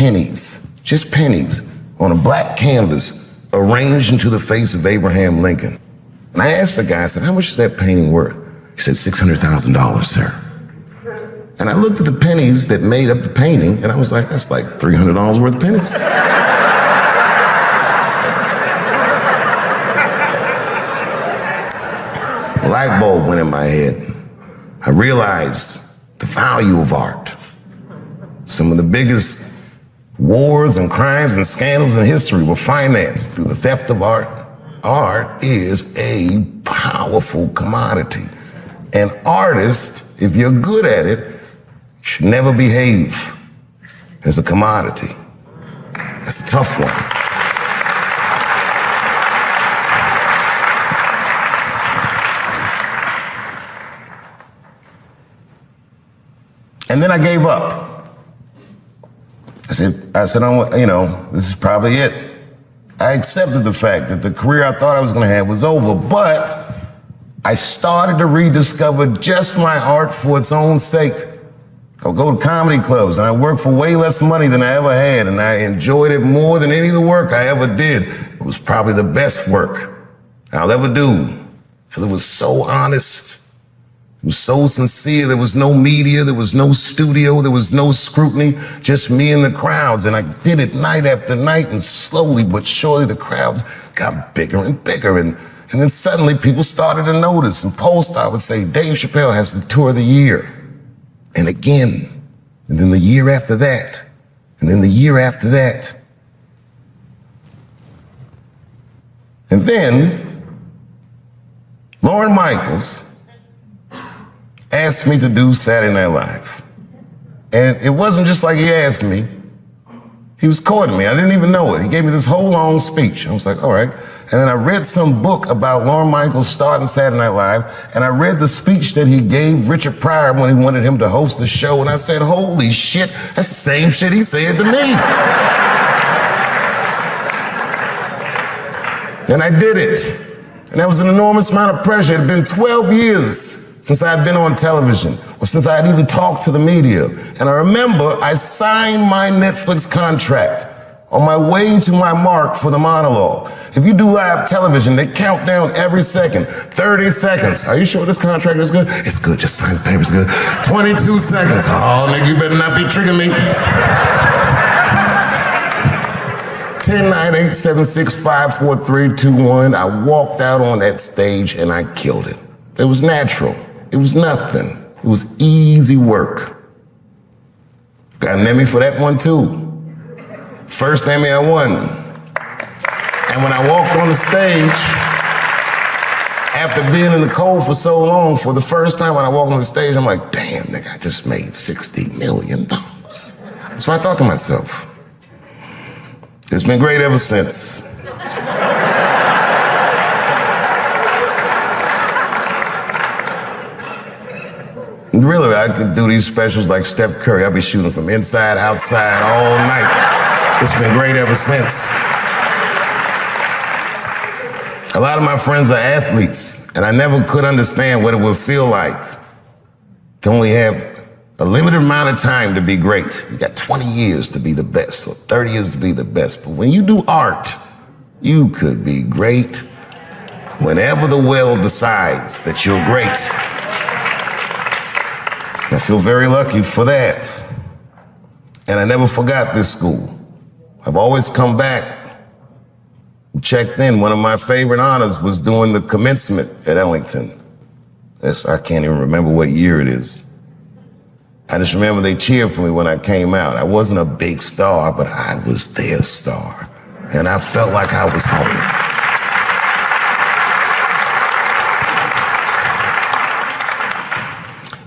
pennies, just pennies, on a black canvas arranged into the face of Abraham Lincoln. And I asked the guy, I said, how much is that painting worth? He said, $600,000, sir. And I looked at the pennies that made up the painting, and I was like, that's like $300 worth of pennies. A light bulb went in my head. I realized the value of art. Some of the biggest wars and crimes and scandals in history were financed through the theft of art. Art is a powerful commodity. And artists, if you're good at it, should never behave as a commodity. That's a tough one. And then I gave up. I said, this is probably it. I accepted the fact that the career I thought I was going to have was over, but I started to rediscover just my art for its own sake. I would go to comedy clubs, and I worked for way less money than I ever had, and I enjoyed it more than any of the work I ever did. It was probably the best work I'll ever do, because it was so honest. It was so sincere. There was no media, there was no studio, there was no scrutiny, just me and the crowds. And I did it night after night, and slowly but surely the crowds got bigger and bigger. And then suddenly people started to notice, and Polestar would say, Dave Chappelle has the tour of the year. And again, and then the year after that, and then the year after that. And then Lorne Michaels asked me to do Saturday Night Live. And it wasn't just like he asked me, he was courting me. I didn't even know it. He gave me this whole long speech. I was like, all right. And then I read some book about Lorne Michaels starting Saturday Night Live, and I read the speech that he gave Richard Pryor when he wanted him to host the show, and I said, holy shit, that's the same shit he said to me. And I did it. And that was an enormous amount of pressure. It had been 12 years since I had been on television, or since I had even talked to the media. And I remember I signed my Netflix contract on my way to my mark for the monologue. If you do live television, they count down every second. 30 seconds. Are you sure this contract is good? It's good, just sign the paper, it's good. 22 seconds. Oh, nigga, you better not be tricking me. 10, 9, 8, 7, 6, 5, 4, 3, 2, 1. I walked out on that stage and I killed it. It was natural. It was nothing. It was easy work. Got an Emmy for that one too. First Emmy I won. And when I walked on the stage, after being in the cold for so long, for the first time when I walked on the stage, I'm like, damn, nigga, I just made $60 million. That's what I thought to myself. It's been great ever since. Really, I could do these specials like Steph Curry. I'd be shooting from inside, outside, all night. It's been great ever since. A lot of my friends are athletes, and I never could understand what it would feel like to only have a limited amount of time to be great. You got 20 years to be the best, or 30 years to be the best. But when you do art, you could be great whenever the will decides that you're great. I feel very lucky for that. And I never forgot this school. I've always come back and checked in. One of my favorite honors was doing the commencement at Ellington. I can't even remember what year it is. I just remember they cheered for me when I came out. I wasn't a big star, but I was their star. And I felt like I was home.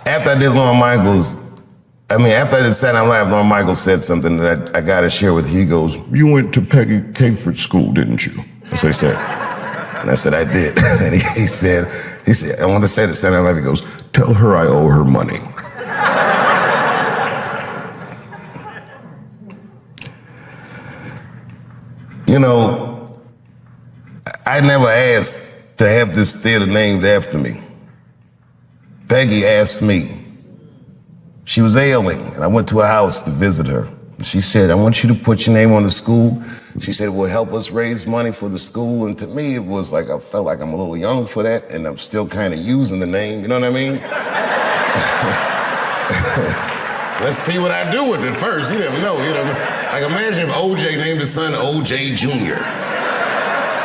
After I did Lorne Michaels, after I did Saturday Night Live, Lorne Michaels said something that I got to share with you. He goes, you went to Peggy Caford School, didn't you? That's what he said. And I said, I did. And he said, I want to say this Saturday Night Live, he goes, tell her I owe her money. You know, I never asked to have this theater named after me. Peggy asked me. She was ailing, and I went to her house to visit her. She said, I want you to put your name on the school. She said, it will help us raise money for the school. And to me, it was like, I felt like I'm a little young for that, and I'm still kind of using the name, you know what I mean? Let's see what I do with it first. You never know. Like imagine if OJ named his son OJ Jr.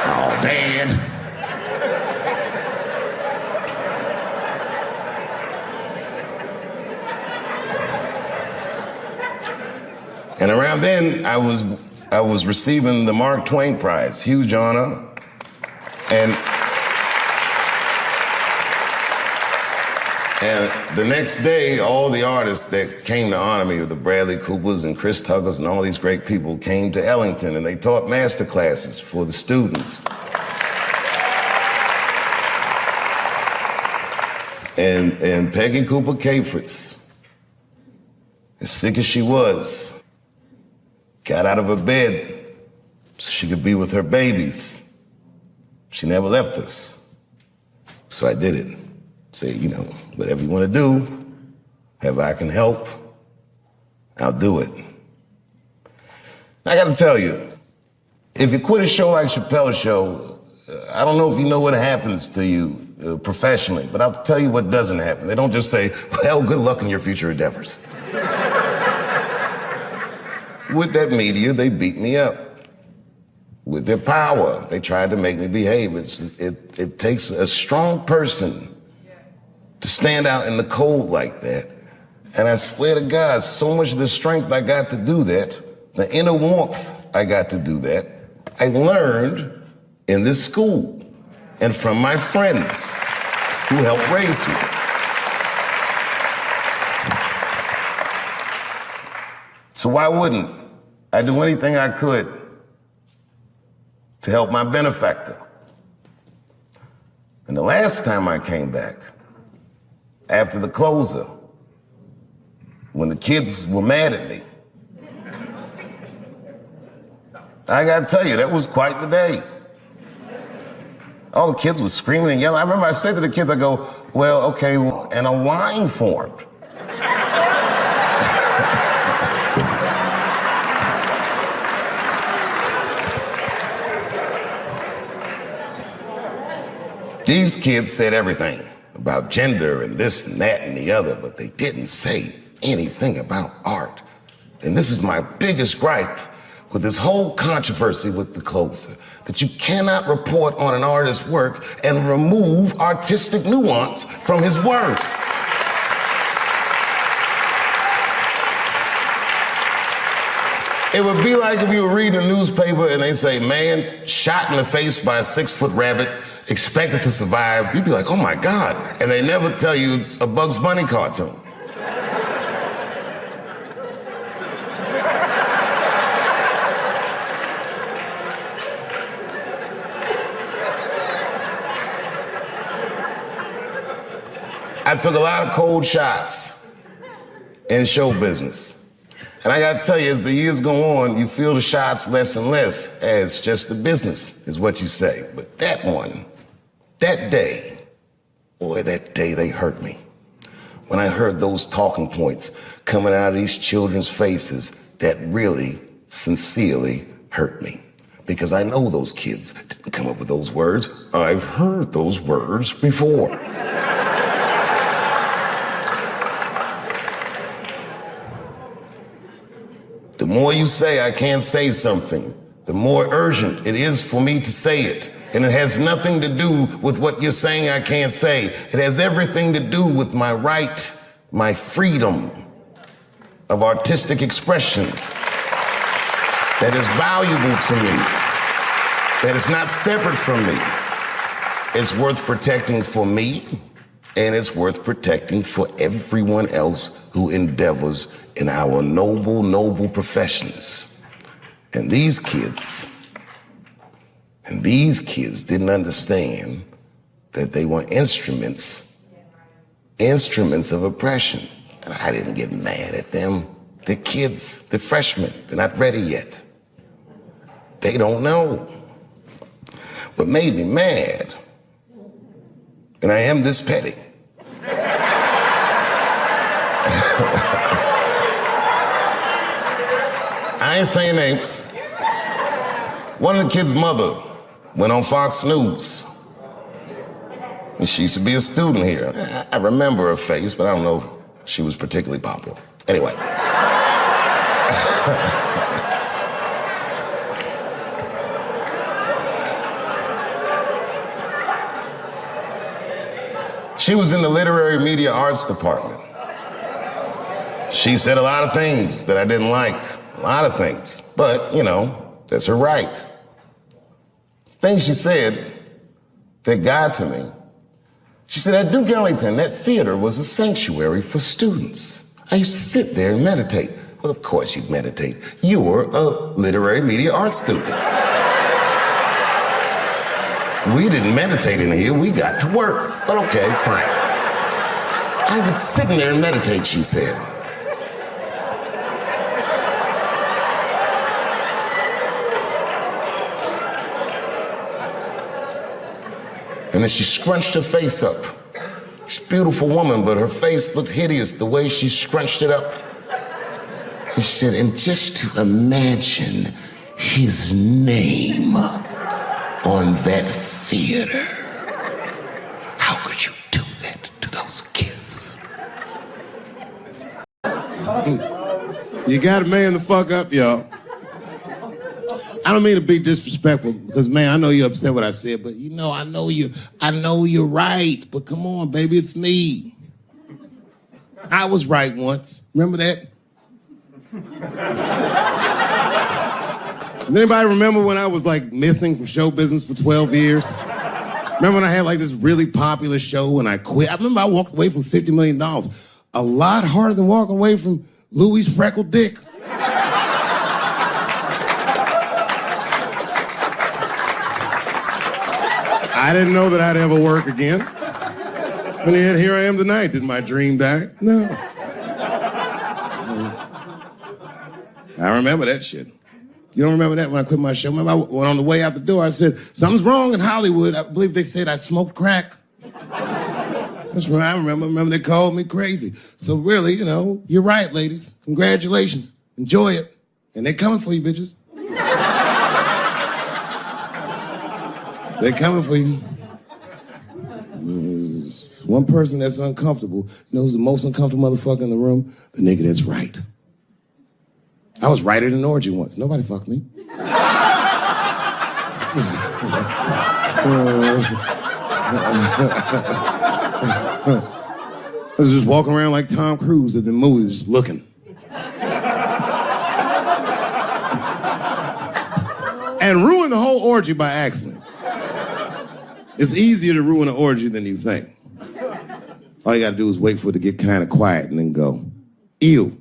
Oh, Dad. And around then, I was receiving the Mark Twain Prize, huge honor. And the next day, all the artists that came to honor me, the Bradley Coopers and Chris Tuckers and all these great people, came to Ellington, and they taught master classes for the students. And Peggy Cooper Cafritz, as sick as she was, got out of her bed so she could be with her babies. She never left us. So I did it. Say, whatever you want to do, however I can help, I'll do it. I got to tell you, if you quit a show like Chappelle Show, I don't know if you know what happens to you professionally, but I'll tell you what doesn't happen. They don't just say, well, good luck in your future endeavors. With that media, they beat me up. With their power, they tried to make me behave. It takes a strong person to stand out in the cold like that. And I swear to God, so much of the strength I got to do that, the inner warmth I got to do that, I learned in this school and from my friends who helped raise me. So why wouldn't I do anything I could to help my benefactor? And the last time I came back, after the closer, when the kids were mad at me, I gotta tell you, that was quite the day. All the kids were screaming and yelling. I remember I said to the kids, I go, well, okay, and a line formed. These kids said everything about gender and this and that and the other, but they didn't say anything about art. And this is my biggest gripe with this whole controversy with the closer, that you cannot report on an artist's work and remove artistic nuance from his words. It would be like if you were reading a newspaper and they say, man shot in the face by a 6-foot rabbit, expected to survive. You'd be like, oh my God. And they never tell you it's a Bugs Bunny cartoon. I took a lot of cold shots in show business. And I gotta tell you, as the years go on, you feel the shots less and less as just the business is what you say. But that one, that day, boy, that day they hurt me. When I heard those talking points coming out of these children's faces, that really, sincerely hurt me. Because I know those kids didn't come up with those words. I've heard those words before. The more you say I can't say something, the more urgent it is for me to say it. And it has nothing to do with what you're saying I can't say. It has everything to do with my right, my freedom of artistic expression that is valuable to me, that is not separate from me. It's worth protecting for me, and it's worth protecting for everyone else who endeavors in our noble, noble professions. And these kids didn't understand that they were instruments of oppression. And I didn't get mad at them. They're kids, they're freshmen, they're not ready yet. They don't know. What made me mad, and I am this petty, I ain't saying names. One of the kids' mother went on Fox News. And she used to be a student here. I remember her face, but I don't know if she was particularly popular. Anyway. She was in the literary media arts department. She said a lot of things that I didn't like, a lot of things, but, you know, that's her right. Things she said that got to me. She said, at Duke Ellington, that theater was a sanctuary for students. I used to sit there and meditate. Well, of course you'd meditate. You were a literary media arts student. We didn't meditate in here, we got to work. But okay, fine. I would sit in there and meditate, she said. And then she scrunched her face up. She's a beautiful woman, but her face looked hideous the way she scrunched it up. And she said, and just to imagine his name on that theater. How could you do that to those kids? You gotta man the fuck up, y'all. I don't mean to be disrespectful, because, man, I know you're upset what I said, but, you know, I know you're right, but come on, baby, it's me. I was right once. Remember that? Does anybody remember when I was, like, missing from show business for 12 years? Remember when I had, like, this really popular show and I quit? I remember I walked away from $50 million. A lot harder than walking away from Louis' freckled dick. I didn't know that I'd ever work again. And yet here I am tonight. Did my dream die? No. I remember that shit. You don't remember that when I quit my show? Remember I went on the way out the door, I said, something's wrong in Hollywood. I believe they said I smoked crack. That's right, I remember. Remember they called me crazy. So really, you know, you're right, ladies. Congratulations. Enjoy it. And they're coming for you, bitches. They're coming for you. There's one person that's uncomfortable. You know who's the most uncomfortable motherfucker in the room? The nigga that's right. I was right at an orgy once. Nobody fucked me. I was just walking around like Tom Cruise at the movies, just looking. And ruined the whole orgy by accident. It's easier to ruin an orgy than you think. All you gotta do is wait for it to get kind of quiet and then go, ew.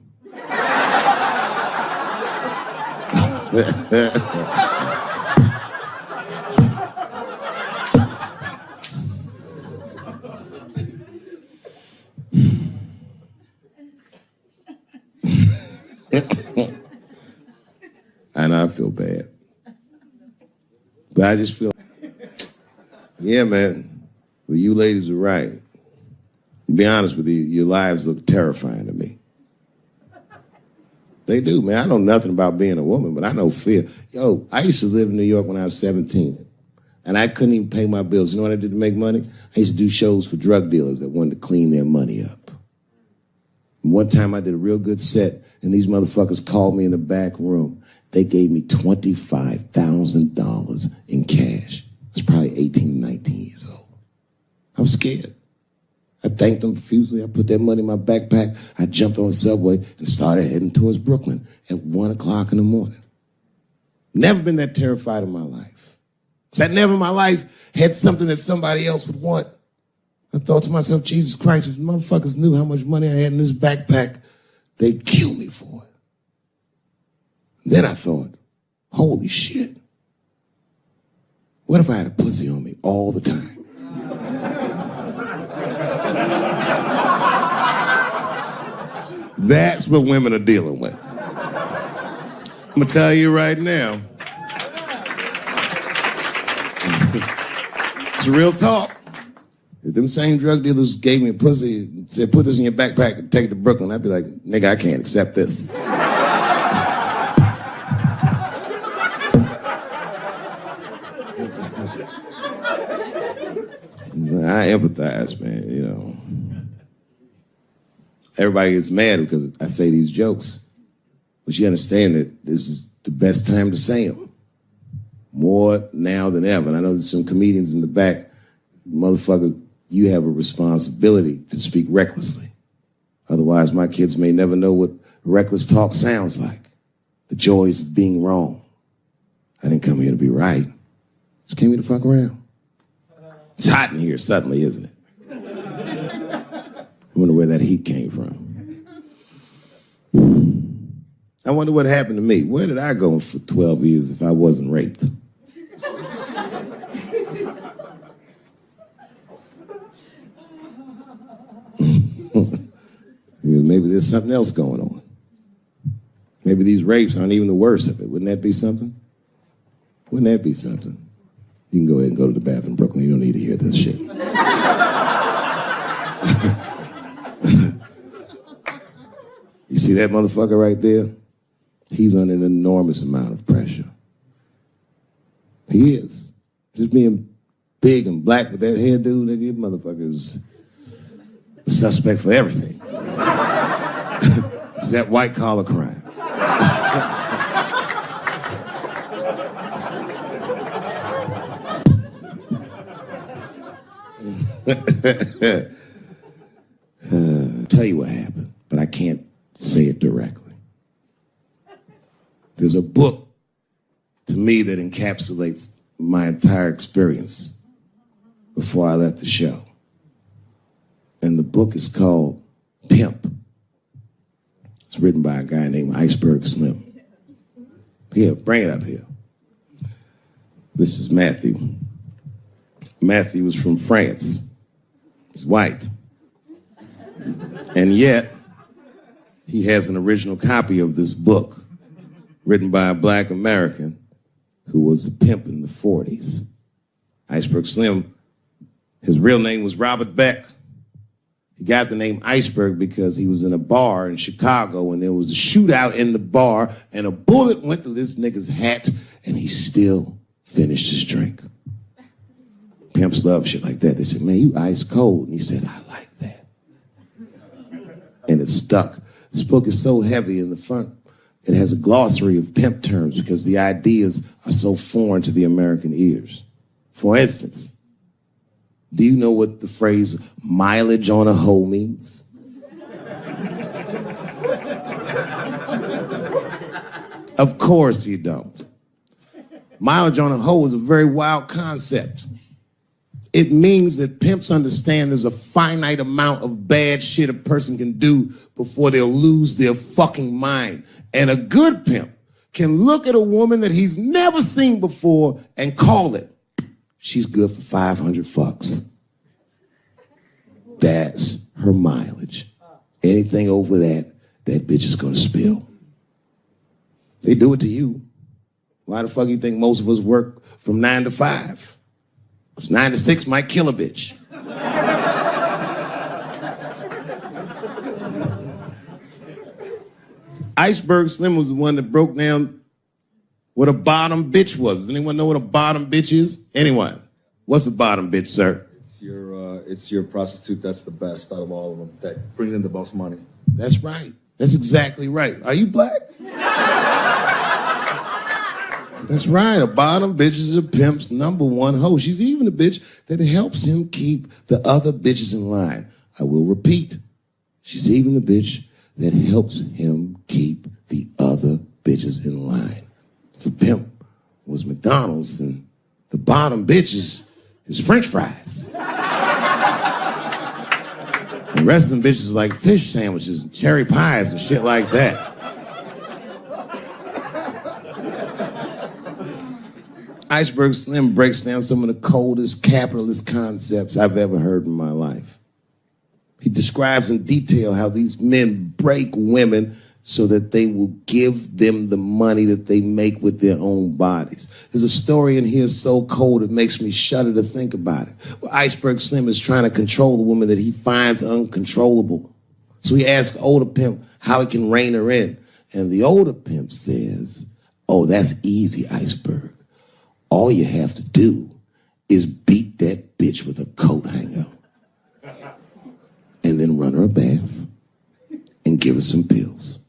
I know I feel bad. But I just feel, yeah, man, well, you ladies are right. To be honest with you, your lives look terrifying to me. They do, man. I know nothing about being a woman, but I know fear. Yo, I used to live in New York when I was 17, and I couldn't even pay my bills. You know what I did to make money? I used to do shows for drug dealers that wanted to clean their money up. And one time I did a real good set, and these motherfuckers called me in the back room. They gave me $25,000 in cash. I was probably 18, 19 years old. I was scared. I thanked them profusely. I put that money in my backpack. I jumped on the subway and started heading towards Brooklyn at 1 o'clock in the morning. Never been that terrified in my life. Because I never in my life had something that somebody else would want. I thought to myself, Jesus Christ, if motherfuckers knew how much money I had in this backpack, they'd kill me for it. Then I thought, holy shit. What if I had a pussy on me all the time? That's what women are dealing with. I'm gonna tell you right now. It's real talk. If them same drug dealers gave me a pussy and said, put this in your backpack and take it to Brooklyn, I'd be like, nigga, I can't accept this. I empathize, man, you know. Everybody gets mad because I say these jokes. But you understand that this is the best time to say them. More now than ever. And I know there's some comedians in the back. Motherfucker, you have a responsibility to speak recklessly. Otherwise, my kids may never know what reckless talk sounds like. The joys of being wrong. I didn't come here to be right. Just came here to fuck around. It's hot in here suddenly, isn't it? I wonder where that heat came from. I wonder what happened to me. Where did I go for 12 years if I wasn't raped? Maybe there's something else going on. Maybe these rapes aren't even the worst of it. Wouldn't that be something? Wouldn't that be something? You can go ahead and go to the bathroom, Brooklyn. You don't need to hear this shit. You see that motherfucker right there? He's under an enormous amount of pressure. He is. Just being big and black with that hairdo, nigga, motherfucker's a suspect for everything. It's that white collar crime. Tell you what happened, but I can't say it directly. There's a book to me that encapsulates my entire experience before I left the show. And the book is called Pimp. It's written by a guy named Iceberg Slim. Here, bring it up here. This is Matthew. Matthew was from France. He's white. And yet, he has an original copy of this book written by a black American who was a pimp in the 40s. Iceberg Slim, his real name was Robert Beck. He got the name Iceberg because he was in a bar in Chicago and there was a shootout in the bar and a bullet went through this nigga's hat and he still finished his drink. Pimps love shit like that. They said, man, you ice cold. And he said, I like that. And it stuck. This book is so heavy in the front. It has a glossary of pimp terms because the ideas are so foreign to the American ears. For instance, do you know what the phrase mileage on a hoe means? Of course you don't. Mileage on a hoe is a very wild concept. It means that pimps understand there's a finite amount of bad shit a person can do before they'll lose their fucking mind. And a good pimp can look at a woman that he's never seen before and call it, she's good for 500 fucks. That's her mileage. Anything over that, that bitch is gonna spill. They do it to you. Why the fuck you think most of us work from 9 to 5? 9 to 6 might kill a bitch. Iceberg Slim was the one that broke down what a bottom bitch was. Does anyone know what a bottom bitch is? Anyone? What's a bottom bitch, sir? It's your prostitute that's the best out of all of them, that brings in the most money. That's right. That's exactly right. Are you black? That's right. A bottom bitch is a pimp's number one hoe. She's even a bitch that helps him keep the other bitches in line. I will repeat. She's even the bitch that helps him keep the other bitches in line. If the pimp was McDonald's, and the bottom bitch is French fries. The rest of them bitches like fish sandwiches and cherry pies and shit like that. Iceberg Slim breaks down some of the coldest capitalist concepts I've ever heard in my life. He describes in detail how these men break women so that they will give them the money that they make with their own bodies. There's a story in here so cold it makes me shudder to think about it. Well, Iceberg Slim is trying to control the woman that he finds uncontrollable. So he asks older pimp how he can rein her in. And the older pimp says, oh, that's easy, Iceberg. All you have to do is beat that bitch with a coat hanger. And then run her a bath and give her some pills.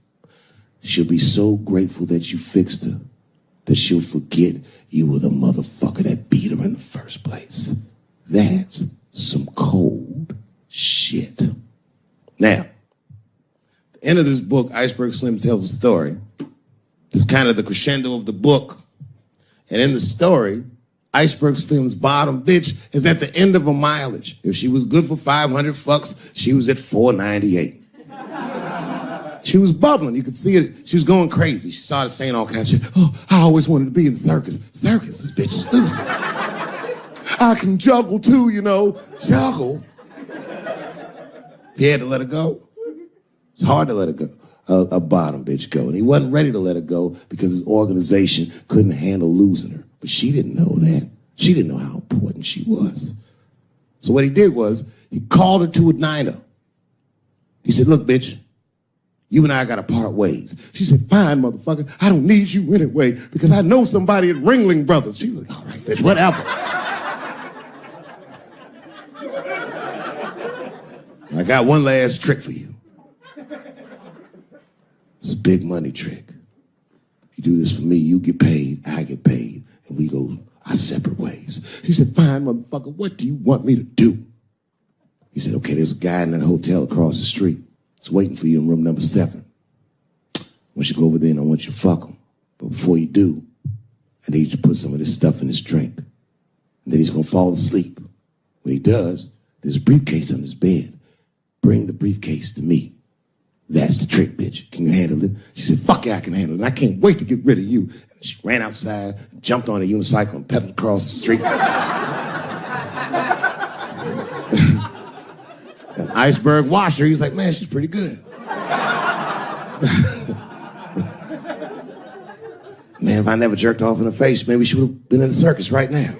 She'll be so grateful that you fixed her that she'll forget you were the motherfucker that beat her in the first place. That's some cold shit. Now, the end of this book, Iceberg Slim tells a story. It's kind of the crescendo of the book. And in the story, Iceberg Slim's bottom bitch is at the end of her mileage. If she was good for 500 fucks, she was at 498. She was bubbling. You could see it. She was going crazy. She started saying all kinds of shit. Oh, I always wanted to be in the circus. Circus? This bitch is loose. I can juggle too, you know. Juggle? He had to let her go. It's hard to let her go. A bottom bitch go. And he wasn't ready to let her go because his organization couldn't handle losing her. But she didn't know that. She didn't know how important she was. So what he did was he called her to a diner. He said, look, bitch, you and I got to part ways. She said, fine, motherfucker. I don't need you anyway because I know somebody at Ringling Brothers. She's like, all right, bitch, whatever. I got one last trick for you. It's a big money trick. You do this for me, you get paid, I get paid, and we go our separate ways. She said, fine, motherfucker, what do you want me to do? He said, okay, there's a guy in that hotel across the street. He's waiting for you in room number 7. Once you go over there and I want you to fuck him. But before you do, I need you to put some of this stuff in his drink. And then he's going to fall asleep. When he does, there's a briefcase on his bed. Bring the briefcase to me. That's the trick, bitch. Can you handle it? She said, fuck yeah, I can handle it. And I can't wait to get rid of you. And then she ran outside, jumped on a unicycle and pedaled across the street. An iceberg washer. He was like, man, she's pretty good. Man, if I never jerked off in the face, maybe she would have been in the circus right now.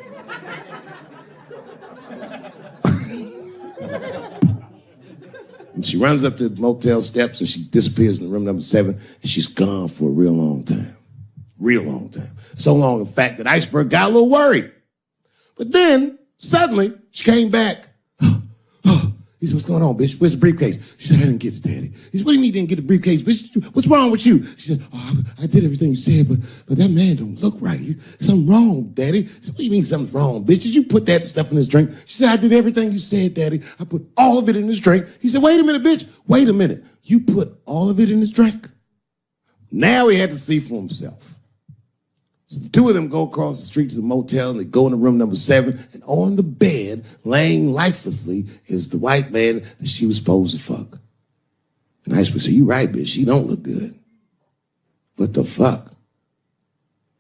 And she runs up to the motel steps and she disappears in room number 7 and she's gone for a real long time. Real long time. So long, in fact, that Iceberg got a little worried. But then, suddenly, she came back. He said, what's going on, bitch? Where's the briefcase? She said, I didn't get it, Daddy. He said, what do you mean you didn't get the briefcase, bitch? What's wrong with you? She said, oh, I did everything you said, but that man don't look right. Something wrong, Daddy. He said, what do you mean something's wrong, bitch? Did you put that stuff in his drink? She said, I did everything you said, Daddy. I put all of it in his drink. He said, wait a minute, bitch. Wait a minute. You put all of it in his drink? Now he had to see for himself. So the two of them go across the street to the motel and they go into room number 7 and on the bed, laying lifelessly, is the white man that she was supposed to fuck. And Iceberg said, you right, bitch, she don't look good. What the fuck?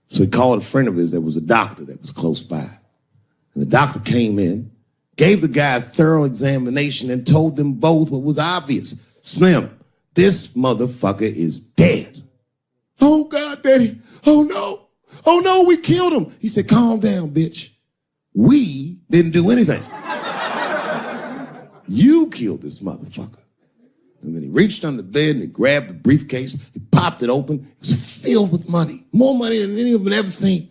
So he called a friend of his that was a doctor that was close by. And the doctor came in, gave the guy a thorough examination and told them both what was obvious. Slim, this motherfucker is dead. Oh God, Daddy, oh no. Oh no, we killed him. He said, calm down, bitch. We didn't do anything. You killed this motherfucker. And then he reached under the bed and he grabbed the briefcase. He popped it open. It was filled with money. More money than any of them had ever seen.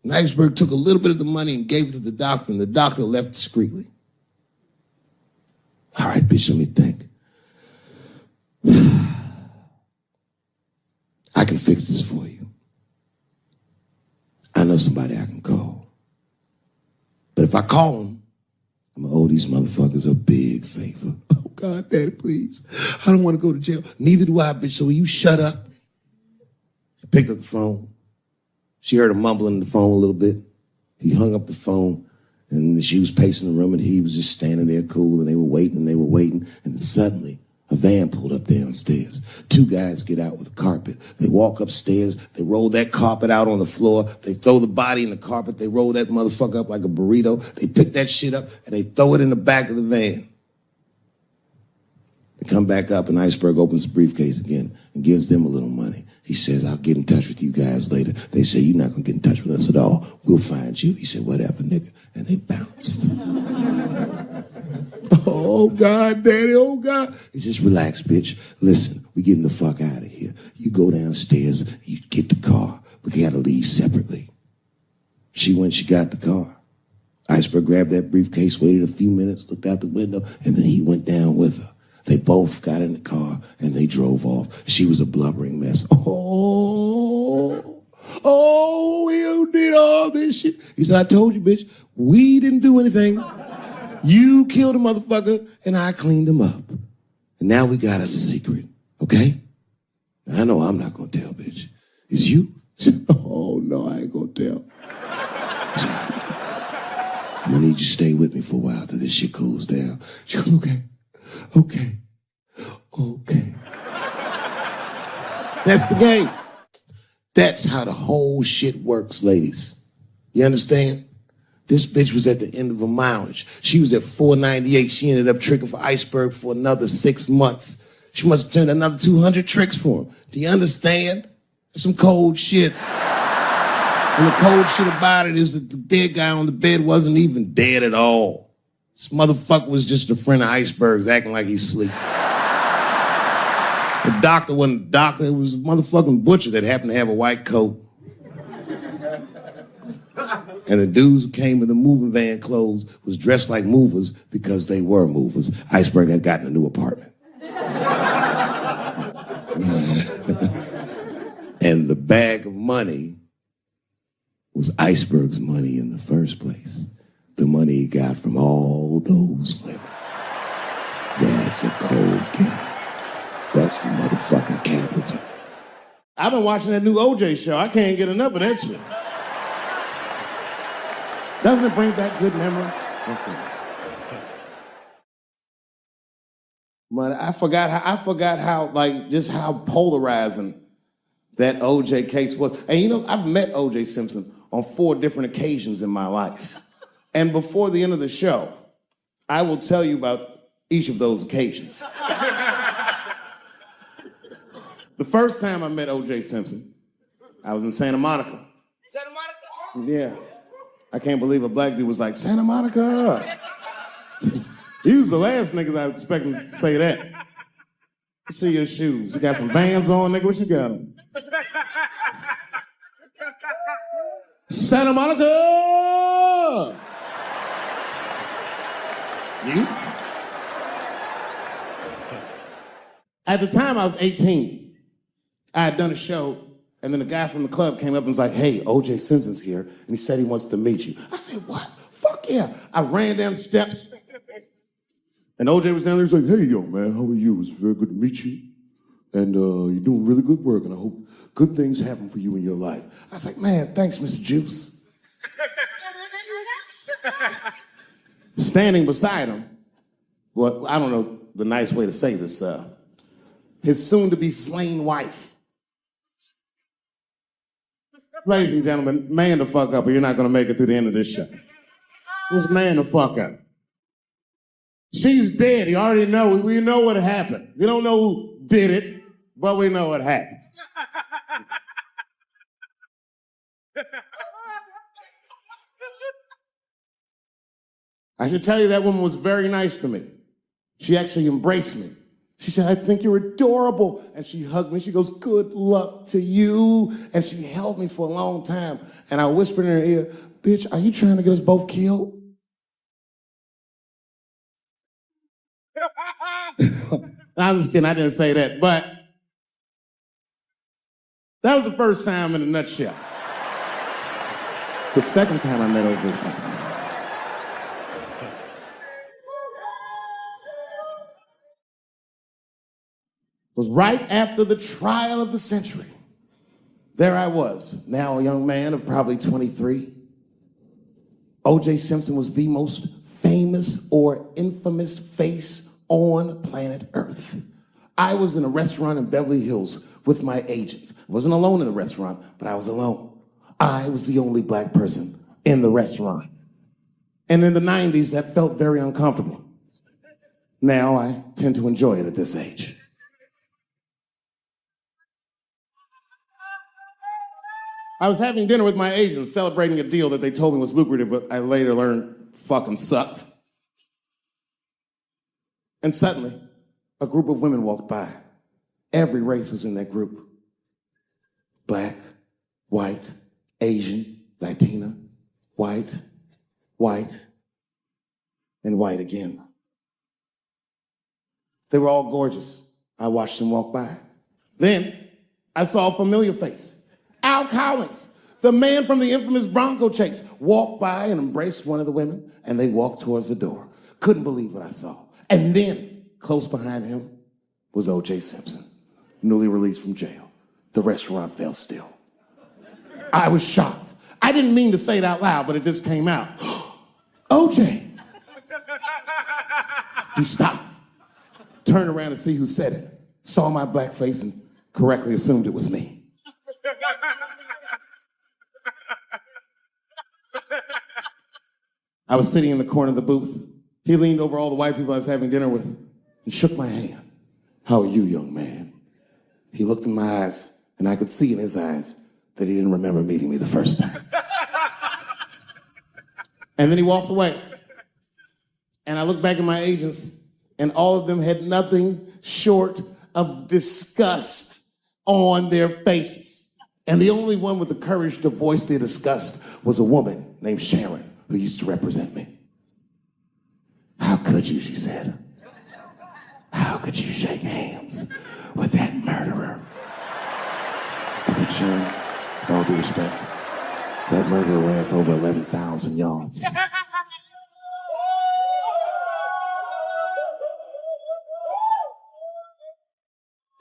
And Iceberg took a little bit of the money and gave it to the doctor, and the doctor left discreetly. All right, bitch, let me think. I can fix this for you. I know somebody I can call. But if I call him, I'm going to owe these motherfuckers a big favor. Oh, God, Daddy, please. I don't want to go to jail. Neither do I, bitch, so will you shut up? She picked up the phone. She heard him mumbling in the phone a little bit. He hung up the phone, and she was pacing the room, and he was just standing there cool, and they were waiting, and then suddenly, a van pulled up downstairs. 2 guys get out with a carpet. They walk upstairs. They roll that carpet out on the floor. They throw the body in the carpet. They roll that motherfucker up like a burrito. They pick that shit up and they throw it in the back of the van. They come back up and Iceberg opens the briefcase again and gives them a little money. He says, I'll get in touch with you guys later. They say, you're not going to get in touch with us at all. We'll find you. He said, whatever, nigga. And they bounced. Oh, God, Daddy, oh, God. He says, relax, bitch. Listen, we getting the fuck out of here. You go downstairs, you get the car. We got to leave separately. She went, she got the car. Iceberg grabbed that briefcase, waited a few minutes, looked out the window, and then he went down with her. They both got in the car and they drove off. She was a blubbering mess. Oh, you did all this shit. He said, I told you, bitch, we didn't do anything. You killed a motherfucker and I cleaned him up. And now we got us a secret, okay? I know I'm not gonna tell, bitch. It's you? Oh, no, I ain't gonna tell. I'm gonna need you to stay with me for a while till this shit cools down. She goes, okay. That's the game. That's how the whole shit works, ladies. You understand? This bitch was at the end of her mileage. She was at 498. She ended up tricking for Iceberg for another 6 months. She must have turned another 200 tricks for him. Do you understand? That's some cold shit. And the cold shit about it is that the dead guy on the bed wasn't even dead at all. This motherfucker was just a friend of Iceberg's acting like he's asleep. The doctor wasn't a doctor, it was a motherfucking butcher that happened to have a white coat. And the dudes who came in the moving van clothes was dressed like movers because they were movers. Iceberg had gotten a new apartment. And the bag of money was Iceberg's money in the first place. The money he got from all those women. That's a cold game. That's the motherfucking capital. I've been watching that new OJ show. I can't get enough of that shit. Doesn't it bring back good memories? What's that? But I forgot how, like, just how polarizing that OJ case was. And you know, I've met OJ Simpson on 4 different occasions in my life. And before the end of the show, I will tell you about each of those occasions. The first time I met OJ Simpson, I was in Santa Monica. Santa Monica? Yeah. I can't believe a black dude was like, Santa Monica. He was the last niggas I was expecting to say that. You see your shoes. You got some Vans on, nigga? What you got on? Santa Monica! You? At the time, I was 18. I had done a show, and then a guy from the club came up and was like, hey, O.J. Simpson's here, and he said he wants to meet you. I said, what? Fuck yeah. I ran down the steps, and O.J. was down there. He's like, hey, yo, man, how are you? It's very good to meet you, and you're doing really good work, and I hope good things happen for you in your life. I was like, man, thanks, Mr. Juice. Standing beside him, well, I don't know the nice way to say this, his soon-to-be slain wife. Ladies and gentlemen, man the fuck up or you're not gonna make it through the end of this show. Just man the fuck up. She's dead, you already know, we know what happened. We don't know who did it, but we know what happened. I should tell you that woman was very nice to me. She actually embraced me. She said, I think you're adorable. And she hugged me. She goes, good luck to you. And she held me for a long time. And I whispered in her ear, bitch, are you trying to get us both killed? I was just kidding. I didn't say that. But that was the first time in a nutshell. The second time I met O.J. Simpson. Was right after the trial of the century. There I was, now a young man of probably 23. O.J. Simpson was the most famous or infamous face on planet Earth. I was in a restaurant in Beverly Hills with my agents. I wasn't alone in the restaurant, but I was alone. I was the only black person in the restaurant. And in the 90s, that felt very uncomfortable. Now I tend to enjoy it at this age. I was having dinner with my agents, celebrating a deal that they told me was lucrative, but I later learned fucking sucked. And suddenly, a group of women walked by. Every race was in that group. Black, white, Asian, Latina, white, white, and white again. They were all gorgeous. I watched them walk by. Then I saw a familiar face. Al Collins, the man from the infamous Bronco chase, walked by and embraced one of the women, and they walked towards the door. Couldn't believe what I saw. And then, close behind him, was O.J. Simpson, newly released from jail. The restaurant fell still. I was shocked. I didn't mean to say it out loud, but it just came out. O.J. He stopped, turned around to see who said it, saw my black face, and correctly assumed it was me. I was sitting in the corner of the booth. He leaned over all the white people I was having dinner with and shook my hand. How are you, young man? He looked in my eyes, and I could see in his eyes that he didn't remember meeting me the first time. And then he walked away. And I looked back at my agents, and all of them had nothing short of disgust on their faces. And the only one with the courage to voice their disgust was a woman named Sharon, who used to represent me. How could you, she said. How could you shake hands with that murderer? I said, Sharon, with all due respect, that murderer ran for over 11,000 yards.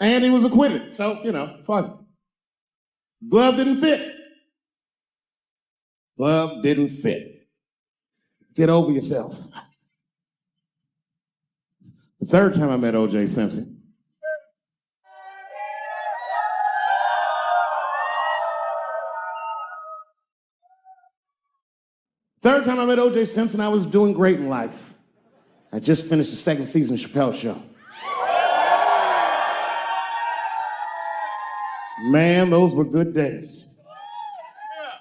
And he was acquitted, so, fuck it. Glove didn't fit. Glove didn't fit. Get over yourself. The third time I met O.J. Simpson, I was doing great in life. I just finished the second season of Chappelle Show. Man, those were good days.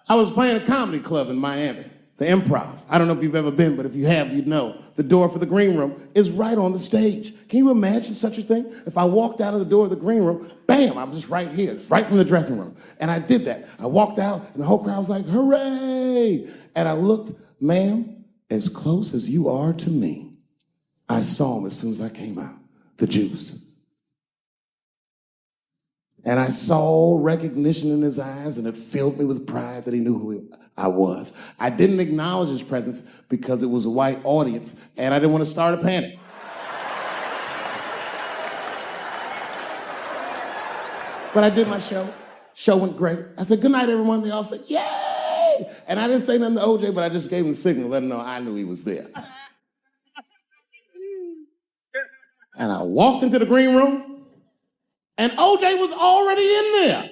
I was playing a comedy club in Miami, the Improv. I don't know if you've ever been, but if you have, you'd know. The door for the green room is right on the stage. Can you imagine such a thing? If I walked out of the door of the green room, bam, I'm just right here. It's right from the dressing room. And I did that. I walked out, and the whole crowd was like, hooray! And I looked, ma'am, as close as you are to me, I saw him as soon as I came out, the juice. And I saw recognition in his eyes, and it filled me with pride that he knew who I was. I didn't acknowledge his presence because it was a white audience, and I didn't want to start a panic. But I did my show. Show went great. I said, good night, everyone. They all said, yay! And I didn't say nothing to OJ, but I just gave him the signal, let him know I knew he was there. And I walked into the green room, and OJ was already in there.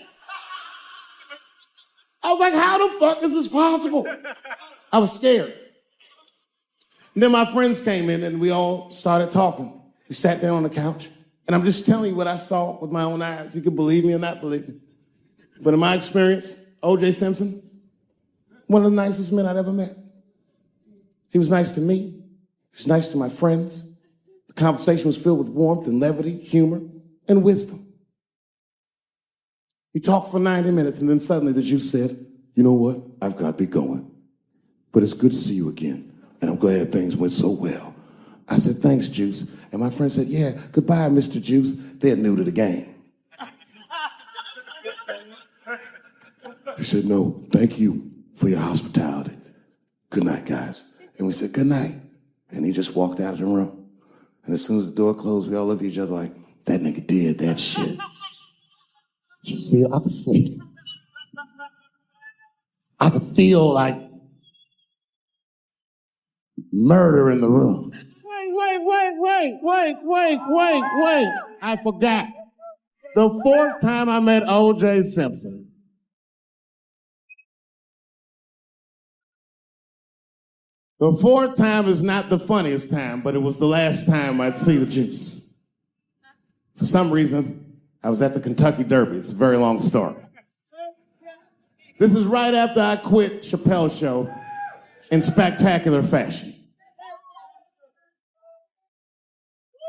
I was like, how the fuck is this possible? I was scared. And then my friends came in and we all started talking. We sat down on the couch, and I'm just telling you what I saw with my own eyes. You can believe me or not believe me. But in my experience, O.J. Simpson, one of the nicest men I'd ever met. He was nice to me. He was nice to my friends. The conversation was filled with warmth and levity, humor, and wisdom. He talked for 90 minutes, and then suddenly the juice said, you know what? I've got to be going. But it's good to see you again, and I'm glad things went so well. I said, thanks, Juice. And my friend said, yeah, goodbye, Mr. Juice. They're new to the game. He said, no, thank you for your hospitality. Good night, guys. And we said, good night. And he just walked out of the room. And as soon as the door closed, we all looked at each other like, that nigga did that shit. I could feel like murder in the room. Wait. I forgot. The fourth time I met O.J. Simpson, the fourth time is not the funniest time, but it was the last time I'd see the juice. For some reason, I was at the Kentucky Derby. It's a very long story. This is right after I quit Chappelle Show in spectacular fashion.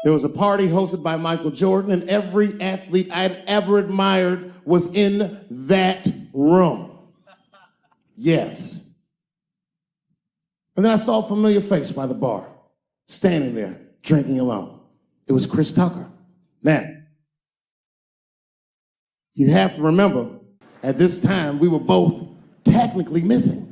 There was a party hosted by Michael Jordan, and every athlete I'd ever admired was in that room. Yes. And then I saw a familiar face by the bar, standing there, drinking alone. It was Chris Tucker. Now, you have to remember, at this time, we were both technically missing.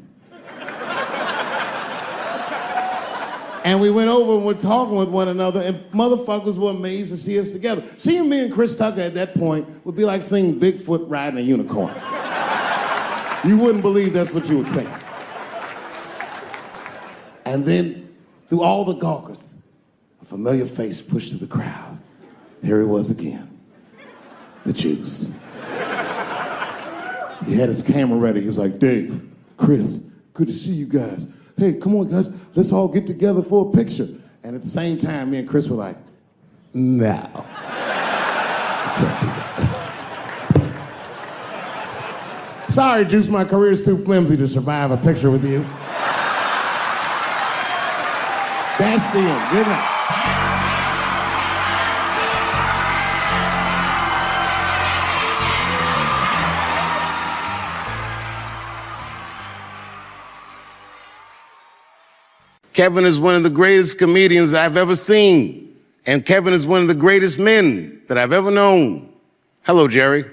And we went over and were talking with one another, and motherfuckers were amazed to see us together. Seeing me and Chris Tucker at that point would be like seeing Bigfoot riding a unicorn. You wouldn't believe that's what you were saying. And then, through all the gawkers, a familiar face pushed through the crowd. Here he was again, the Juice. He had his camera ready. He was like, Dave, Chris, good to see you guys. Hey, come on, guys, let's all get together for a picture. And at the same time, me and Chris were like, no. I can't do that. Sorry, Juice, my career's too flimsy to survive a picture with you. That's the end. Good night. Kevin is one of the greatest comedians that I've ever seen. And Kevin is one of the greatest men that I've ever known. Hello, Jerry.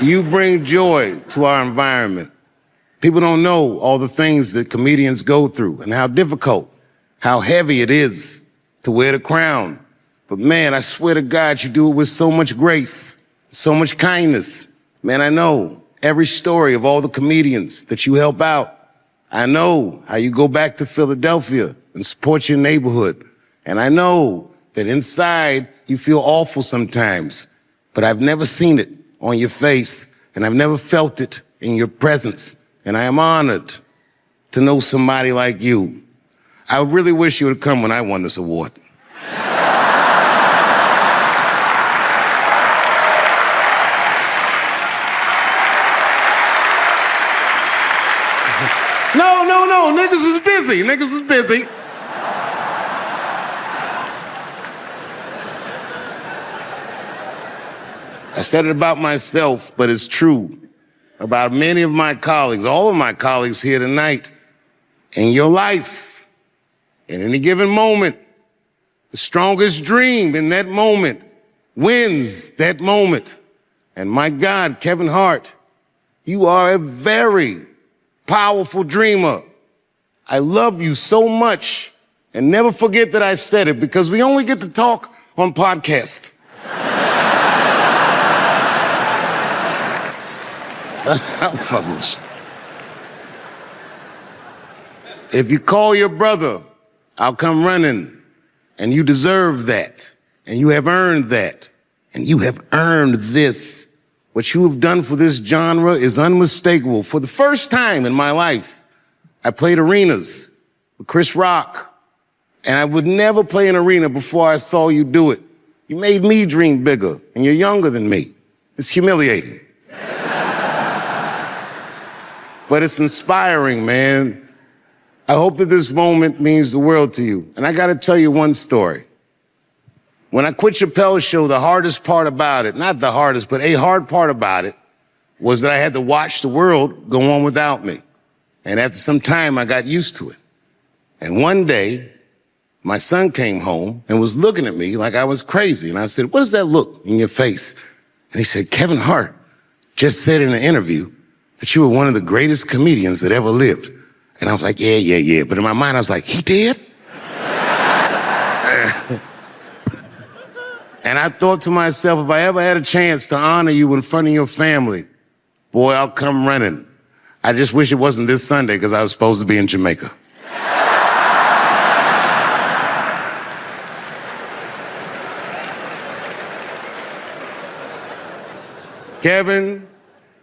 You bring joy to our environment. People don't know all the things that comedians go through and how difficult, how heavy it is to wear the crown. But man, I swear to God, you do it with so much grace, so much kindness. Man, I know every story of all the comedians that you help out. I know how you go back to Philadelphia and support your neighborhood. And I know that inside you feel awful sometimes, but I've never seen it on your face, and I've never felt it in your presence. And I am honored to know somebody like you. I really wish you would have come when I won this award. No, niggas was busy. Niggas was busy. I said it about myself, but it's true about many of my colleagues, all of my colleagues here tonight. In your life, in any given moment, the strongest dream in that moment wins that moment. And my God, Kevin Hart, you are a very powerful dreamer. I love you so much. And never forget that I said it, because we only get to talk on podcast. I'm fucking with you. If you call your brother, I'll come running. And you deserve that. And you have earned that. And you have earned this. What you have done for this genre is unmistakable. For the first time in my life, I played arenas with Chris Rock. And I would never play an arena before I saw you do it. You made me dream bigger, and you're younger than me. It's humiliating. But it's inspiring, man. I hope that this moment means the world to you. And I gotta tell you one story. When I quit Chappelle Show, the hardest part about it, not the hardest, but a hard part about it, was that I had to watch the world go on without me. And after some time, I got used to it. And one day, my son came home and was looking at me like I was crazy. And I said, what does that look in your face? And he said, Kevin Hart just said in an interview that you were one of the greatest comedians that ever lived. And I was like, yeah. But in my mind, I was like, he did? And I thought to myself, if I ever had a chance to honor you in front of your family, boy, I'll come running. I just wish it wasn't this Sunday, because I was supposed to be in Jamaica. Kevin,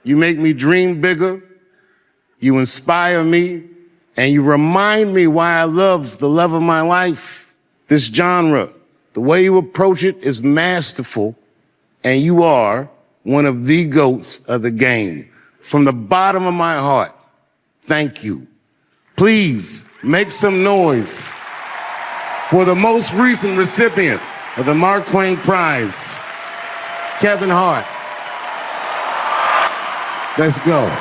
you make me dream bigger, you inspire me, and you remind me why I love the love of my life, this genre. The way you approach it is masterful, and you are one of the GOATs of the game. From the bottom of my heart, thank you. Please make some noise for the most recent recipient of the Mark Twain Prize, Kevin Hart. Let's go.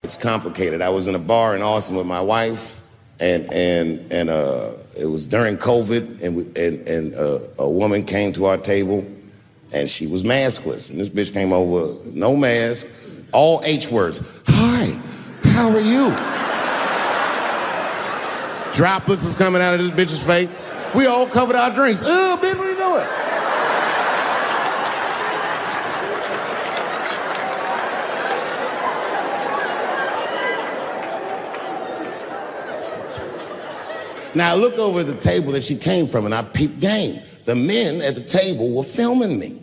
It's complicated. I was in a bar in Austin with my wife, and it was during COVID, and a woman came to our table, and she was maskless, and this bitch came over, no mask, all H words. Hi, how are you? Droplets was coming out of this bitch's face. We all covered our drinks. Oh, bitch, what are you doing? Now, I looked over at the table that she came from, and I peeped game. The men at the table were filming me.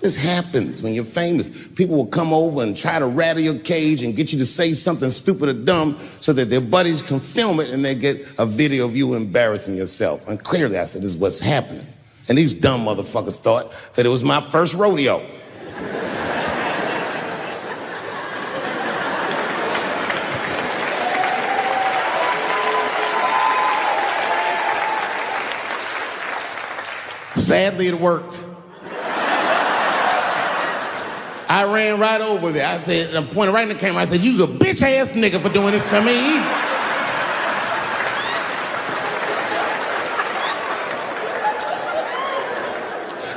This happens when you're famous. People will come over and try to rattle your cage and get you to say something stupid or dumb so that their buddies can film it and they get a video of you embarrassing yourself. And clearly, I said, this is what's happening. And these dumb motherfuckers thought that it was my first rodeo. Sadly, it worked. I ran right over there. I said, I pointed right in the camera. I said, you's a bitch-ass nigga for doing this to me.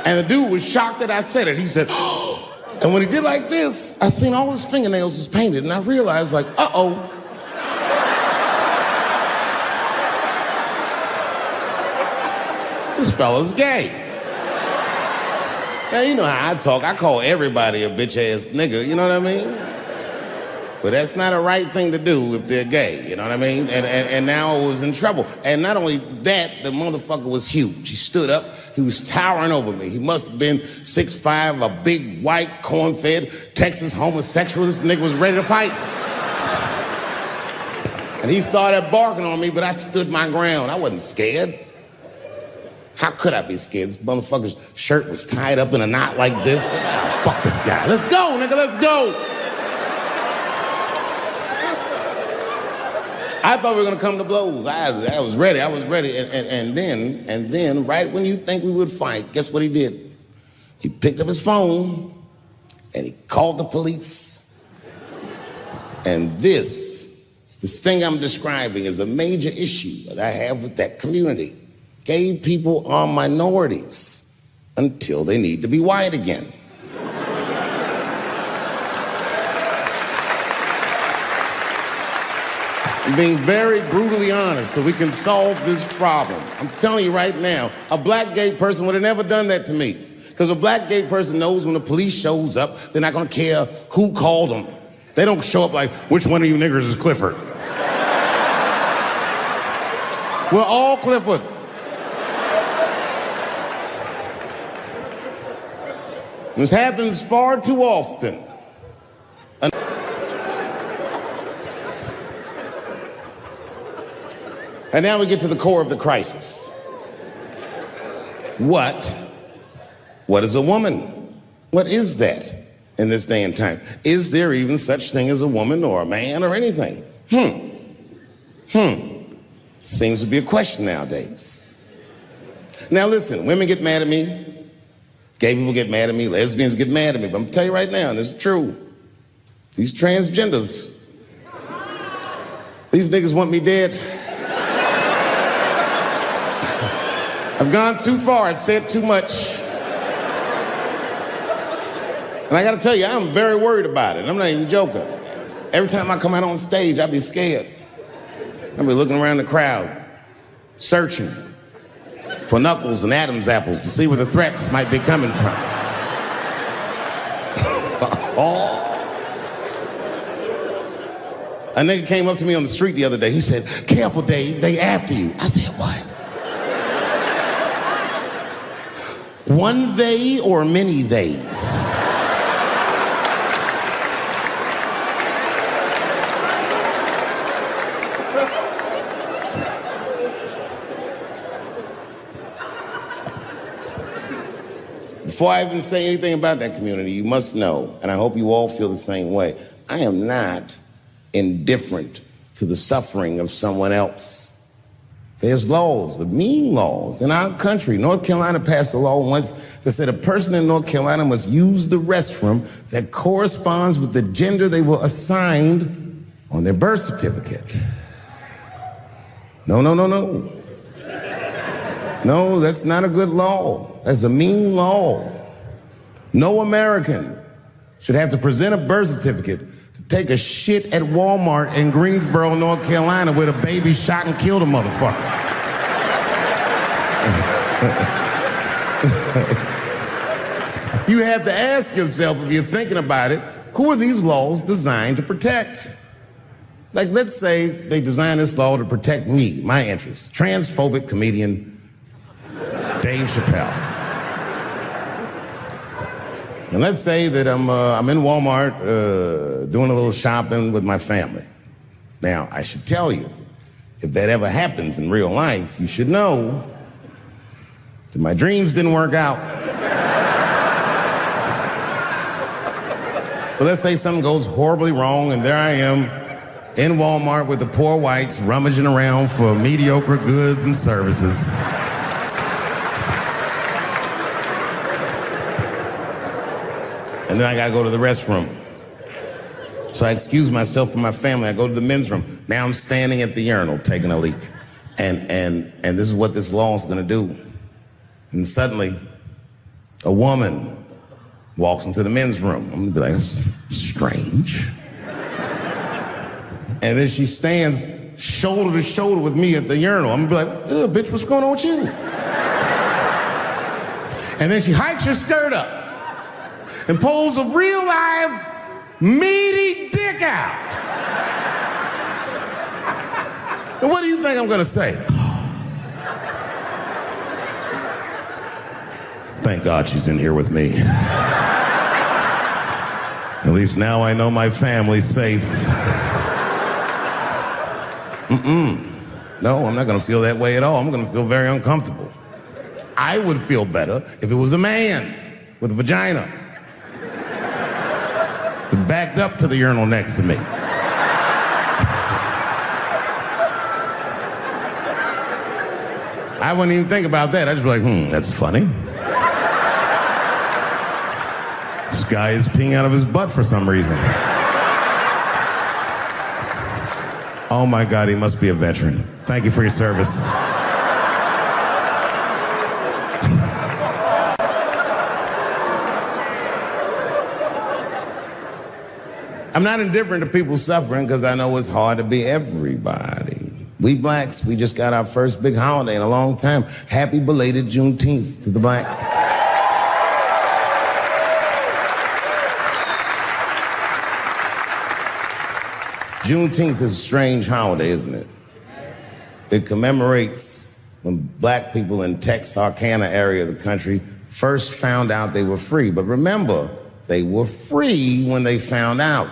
And the dude was shocked that I said it. He said, oh. And when he did like this, I seen all his fingernails was painted, and I realized, like, uh-oh. This fella's gay. Now, you know how I talk. I call everybody a bitch-ass nigga, you know what I mean? But that's not a right thing to do if they're gay, you know what I mean? And now I was in trouble. And not only that, the motherfucker was huge. He stood up. He was towering over me. He must have been 6'5", a big, white, corn-fed, Texas homosexual. This nigga was ready to fight. And he started barking on me, but I stood my ground. I wasn't scared. How could I be scared? This motherfucker's shirt was tied up in a knot like this. Oh, fuck this guy. Let's go, nigga, let's go. I thought we were gonna come to blows. I was ready. And then, right when you think we would fight, guess what he did? He picked up his phone and he called the police. And this thing I'm describing is a major issue that I have with that community. Gay people are minorities until they need to be white again. I'm being very brutally honest so we can solve this problem. I'm telling you right now, a black gay person would have never done that to me. Because a black gay person knows when the police shows up, they're not gonna care who called them. They don't show up like, which one of you niggers is Clifford? We're all Clifford. This happens far too often. And now we get to the core of the crisis. What is a woman? What is that in this day and time? Is there even such thing as a woman or a man or anything? Seems to be a question nowadays. Now listen, women get mad at me. Gay people get mad at me, lesbians get mad at me, but I'm gonna tell you right now, and this is true, these transgenders, these niggas want me dead. I've gone too far, I've said too much. And I gotta tell you, I'm very worried about it, I'm not even joking. Every time I come out on stage, I be scared. I be looking around the crowd, searching for knuckles and Adam's apples to see where the threats might be coming from. A nigga came up to me on the street the other day. He said, careful, Dave, they after you. I said, what? One they or many theys? Before I even say anything about that community, you must know, and I hope you all feel the same way, I am not indifferent to the suffering of someone else. There's laws, the mean laws. In our country, North Carolina passed a law once that said a person in North Carolina must use the restroom that corresponds with the gender they were assigned on their birth certificate. No. No, that's not a good law. That's a mean law. No American should have to present a birth certificate to take a shit at Walmart in Greensboro, North Carolina, where the baby shot and killed a motherfucker. You have to ask yourself, if you're thinking about it, who are these laws designed to protect? Like, let's say they designed this law to protect me, my interests. Transphobic comedian Dave Chappelle. And let's say that I'm in Walmart doing a little shopping with my family. Now, I should tell you, if that ever happens in real life, you should know that my dreams didn't work out. But let's say something goes horribly wrong, and there I am in Walmart with the poor whites rummaging around for mediocre goods and services. And then I gotta go to the restroom. So I excuse myself from my family. I go to the men's room. Now I'm standing at the urinal taking a leak. And this is what this law is gonna do. And suddenly, a woman walks into the men's room. I'm gonna be like, that's strange. And then she stands shoulder to shoulder with me at the urinal. I'm gonna be like, bitch, what's going on with you? And then she hikes her skirt up and pulls a real live, meaty dick out. And what do you think I'm gonna say? Thank God she's in here with me. At least now I know my family's safe. No, I'm not gonna feel that way at all. I'm gonna feel very uncomfortable. I would feel better if it was a man with a vagina that backed up to the urinal next to me. I wouldn't even think about that. I'd just be like, that's funny. This guy is peeing out of his butt for some reason. Oh my God, he must be a veteran. Thank you for your service. I'm not indifferent to people suffering because I know it's hard to be everybody. We blacks, we just got our first big holiday in a long time. Happy belated Juneteenth to the blacks. Juneteenth is a strange holiday, isn't it? It commemorates when black people in Texarkana area of the country first found out they were free. But remember, they were free when they found out.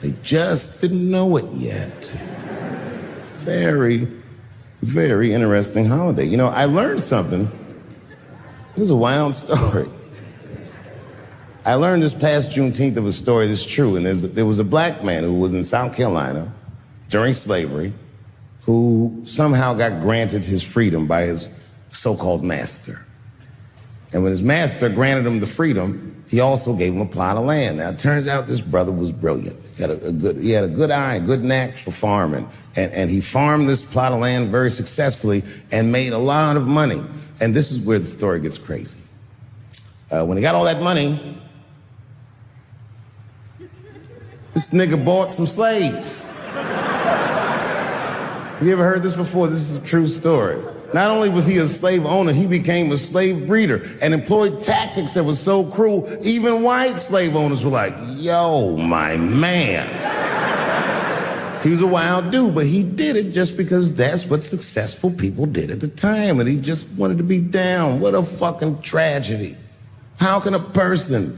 They just didn't know it yet. Very, very interesting holiday. You know, I learned something. This is a wild story. I learned this past Juneteenth of a story that's true, and there was a black man who was in South Carolina during slavery who somehow got granted his freedom by his so-called master. And when his master granted him the freedom, he also gave him a plot of land. Now, it turns out this brother was brilliant. He had a good eye, a good knack for farming, and he farmed this plot of land very successfully and made a lot of money. And this is where the story gets crazy. When he got all that money, this nigga bought some slaves. You ever heard this before? This is a true story. Not only was he a slave owner, he became a slave breeder and employed tactics that were so cruel, even white slave owners were like, yo, my man. He was a wild dude, but he did it just because that's what successful people did at the time, and he just wanted to be down. What a fucking tragedy. How can a person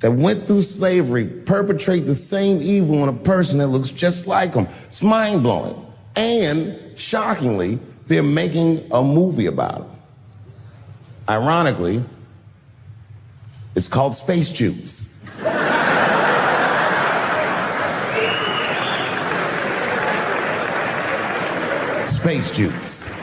that went through slavery perpetrate the same evil on a person that looks just like him? It's mind-blowing. And, shockingly, they're making a movie about him. Ironically, It's called space juice. Space juice.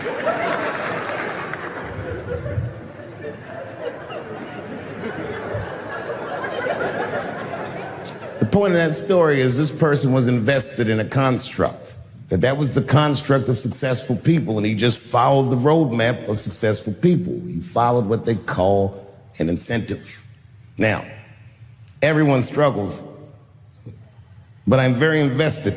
The point of that story is this person was invested in a construct. That was the construct of successful people, and he just followed the roadmap of successful people. He followed what they call an incentive. Now, everyone struggles, but I'm very invested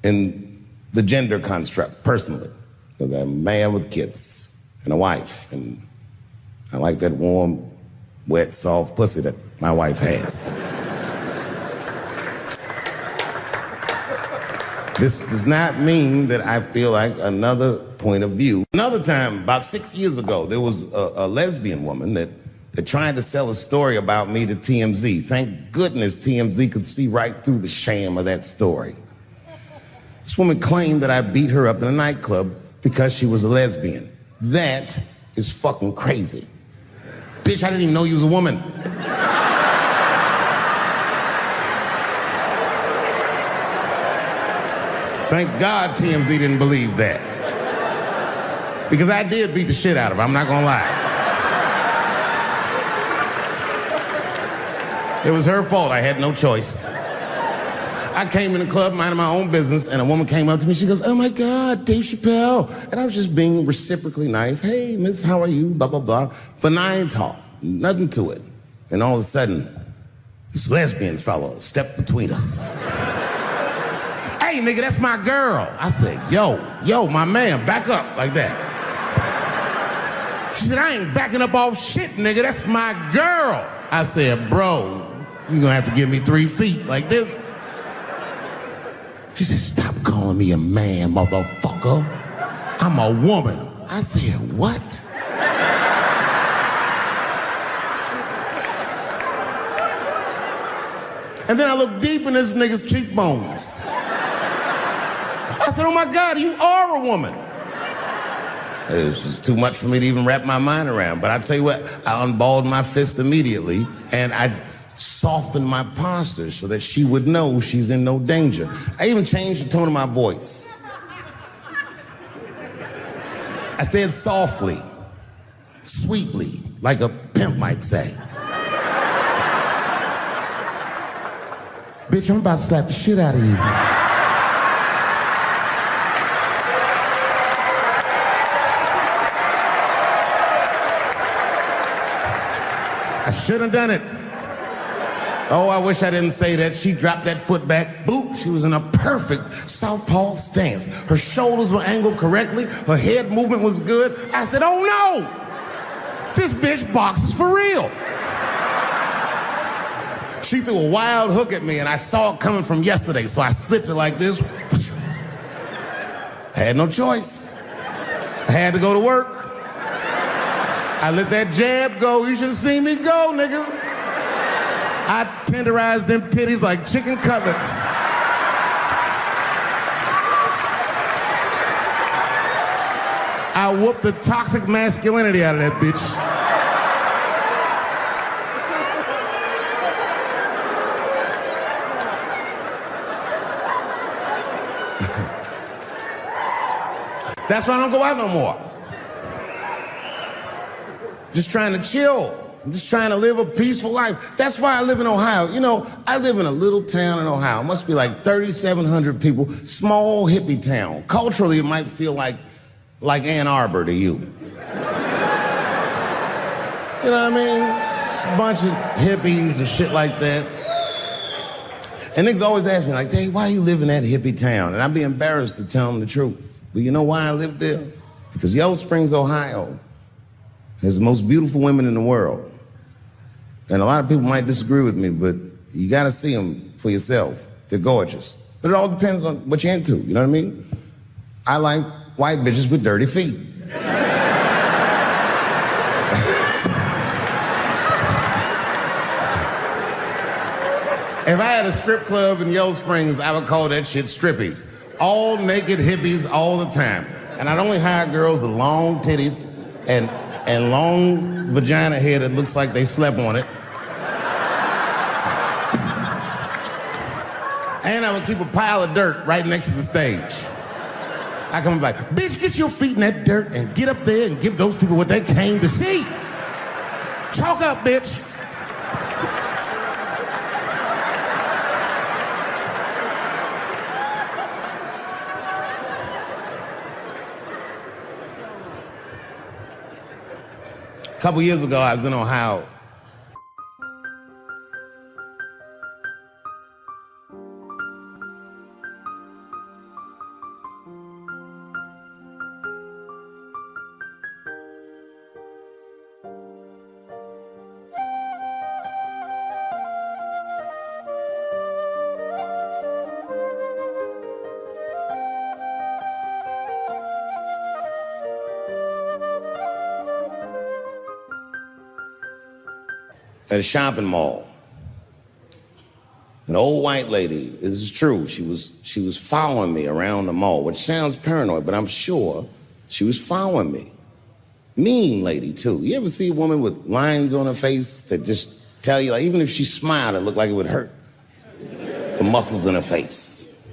in the gender construct, personally, because I'm a man with kids and a wife, and I like that warm, wet, soft pussy that my wife has. This does not mean that I feel like another point of view. Another time, about 6 years ago, there was a lesbian woman that tried to sell a story about me to TMZ. Thank goodness TMZ could see right through the sham of that story. This woman claimed that I beat her up in a nightclub because she was a lesbian. That is fucking crazy. Bitch, I didn't even know you was a woman. Thank God TMZ didn't believe that. Because I did beat the shit out of her, I'm not gonna lie. It was her fault, I had no choice. I came in the club minding my own business, and a woman came up to me, she goes, "Oh my God, Dave Chappelle." And I was just being reciprocally nice. "Hey, miss, how are you?" Blah, blah, blah. Benign talk, nothing to it. And all of a sudden, this lesbian fellow stepped between us. "Hey, nigga, that's my girl." I said, yo, my man, back up like that. She said, "I ain't backing up off shit, nigga, that's my girl." I said, "Bro, you're gonna have to give me 3 feet like this." She said, "Stop calling me a man, motherfucker. I'm a woman." I said, "What?" And then I looked deep in this nigga's cheekbones. I said, "Oh my God, you are a woman." It was just too much for me to even wrap my mind around. But I tell you what, I unballed my fist immediately, and I softened my posture so that she would know she's in no danger. I even changed the tone of my voice. I said softly, sweetly, like a pimp might say. "Bitch, I'm about to slap the shit out of you." I should have done it. Oh, I wish I didn't say that. She dropped that foot back. Boop. She was in a perfect southpaw stance. Her shoulders were angled correctly. Her head movement was good. I said, "Oh no! This bitch boxes for real." She threw a wild hook at me, and I saw it coming from yesterday, so I slipped it like this. I had no choice. I had to go to work. I let that jab go. You should have seen me go, nigga. I tenderized them titties like chicken cutlets. I whooped the toxic masculinity out of that bitch. That's why I don't go out no more. Just trying to chill. I'm just trying to live a peaceful life. That's why I live in Ohio. You know, I live in a little town in Ohio. It must be like 3,700 people. Small hippie town. Culturally, it might feel like Ann Arbor to you. You know what I mean? Just a bunch of hippies and shit like that. And niggas always ask me, like, "Dave, why you live in that hippie town?" And I'd be embarrassed to tell them the truth. But you know why I live there? Because Yellow Springs, Ohio, has the most beautiful women in the world. And a lot of people might disagree with me, but you gotta see them for yourself. They're gorgeous. But it all depends on what you're into, you know what I mean? I like white bitches with dirty feet. If I had a strip club in Yellow Springs, I would call that shit strippies. All naked hippies all the time. And I'd only hire girls with long titties and and long vagina hair that looks like they slept on it. And I would keep a pile of dirt right next to the stage. I come back, bitch, get your feet in that dirt and get up there and give those people what they came to see. Chalk up, bitch. A couple years ago, I was in Ohio. At a shopping mall. An old white lady, this is true, she was following me around the mall, which sounds paranoid, but I'm sure she was following me. Mean lady, too. You ever see a woman with lines on her face that just tell you, like, even if she smiled, it looked like it would hurt the muscles in her face?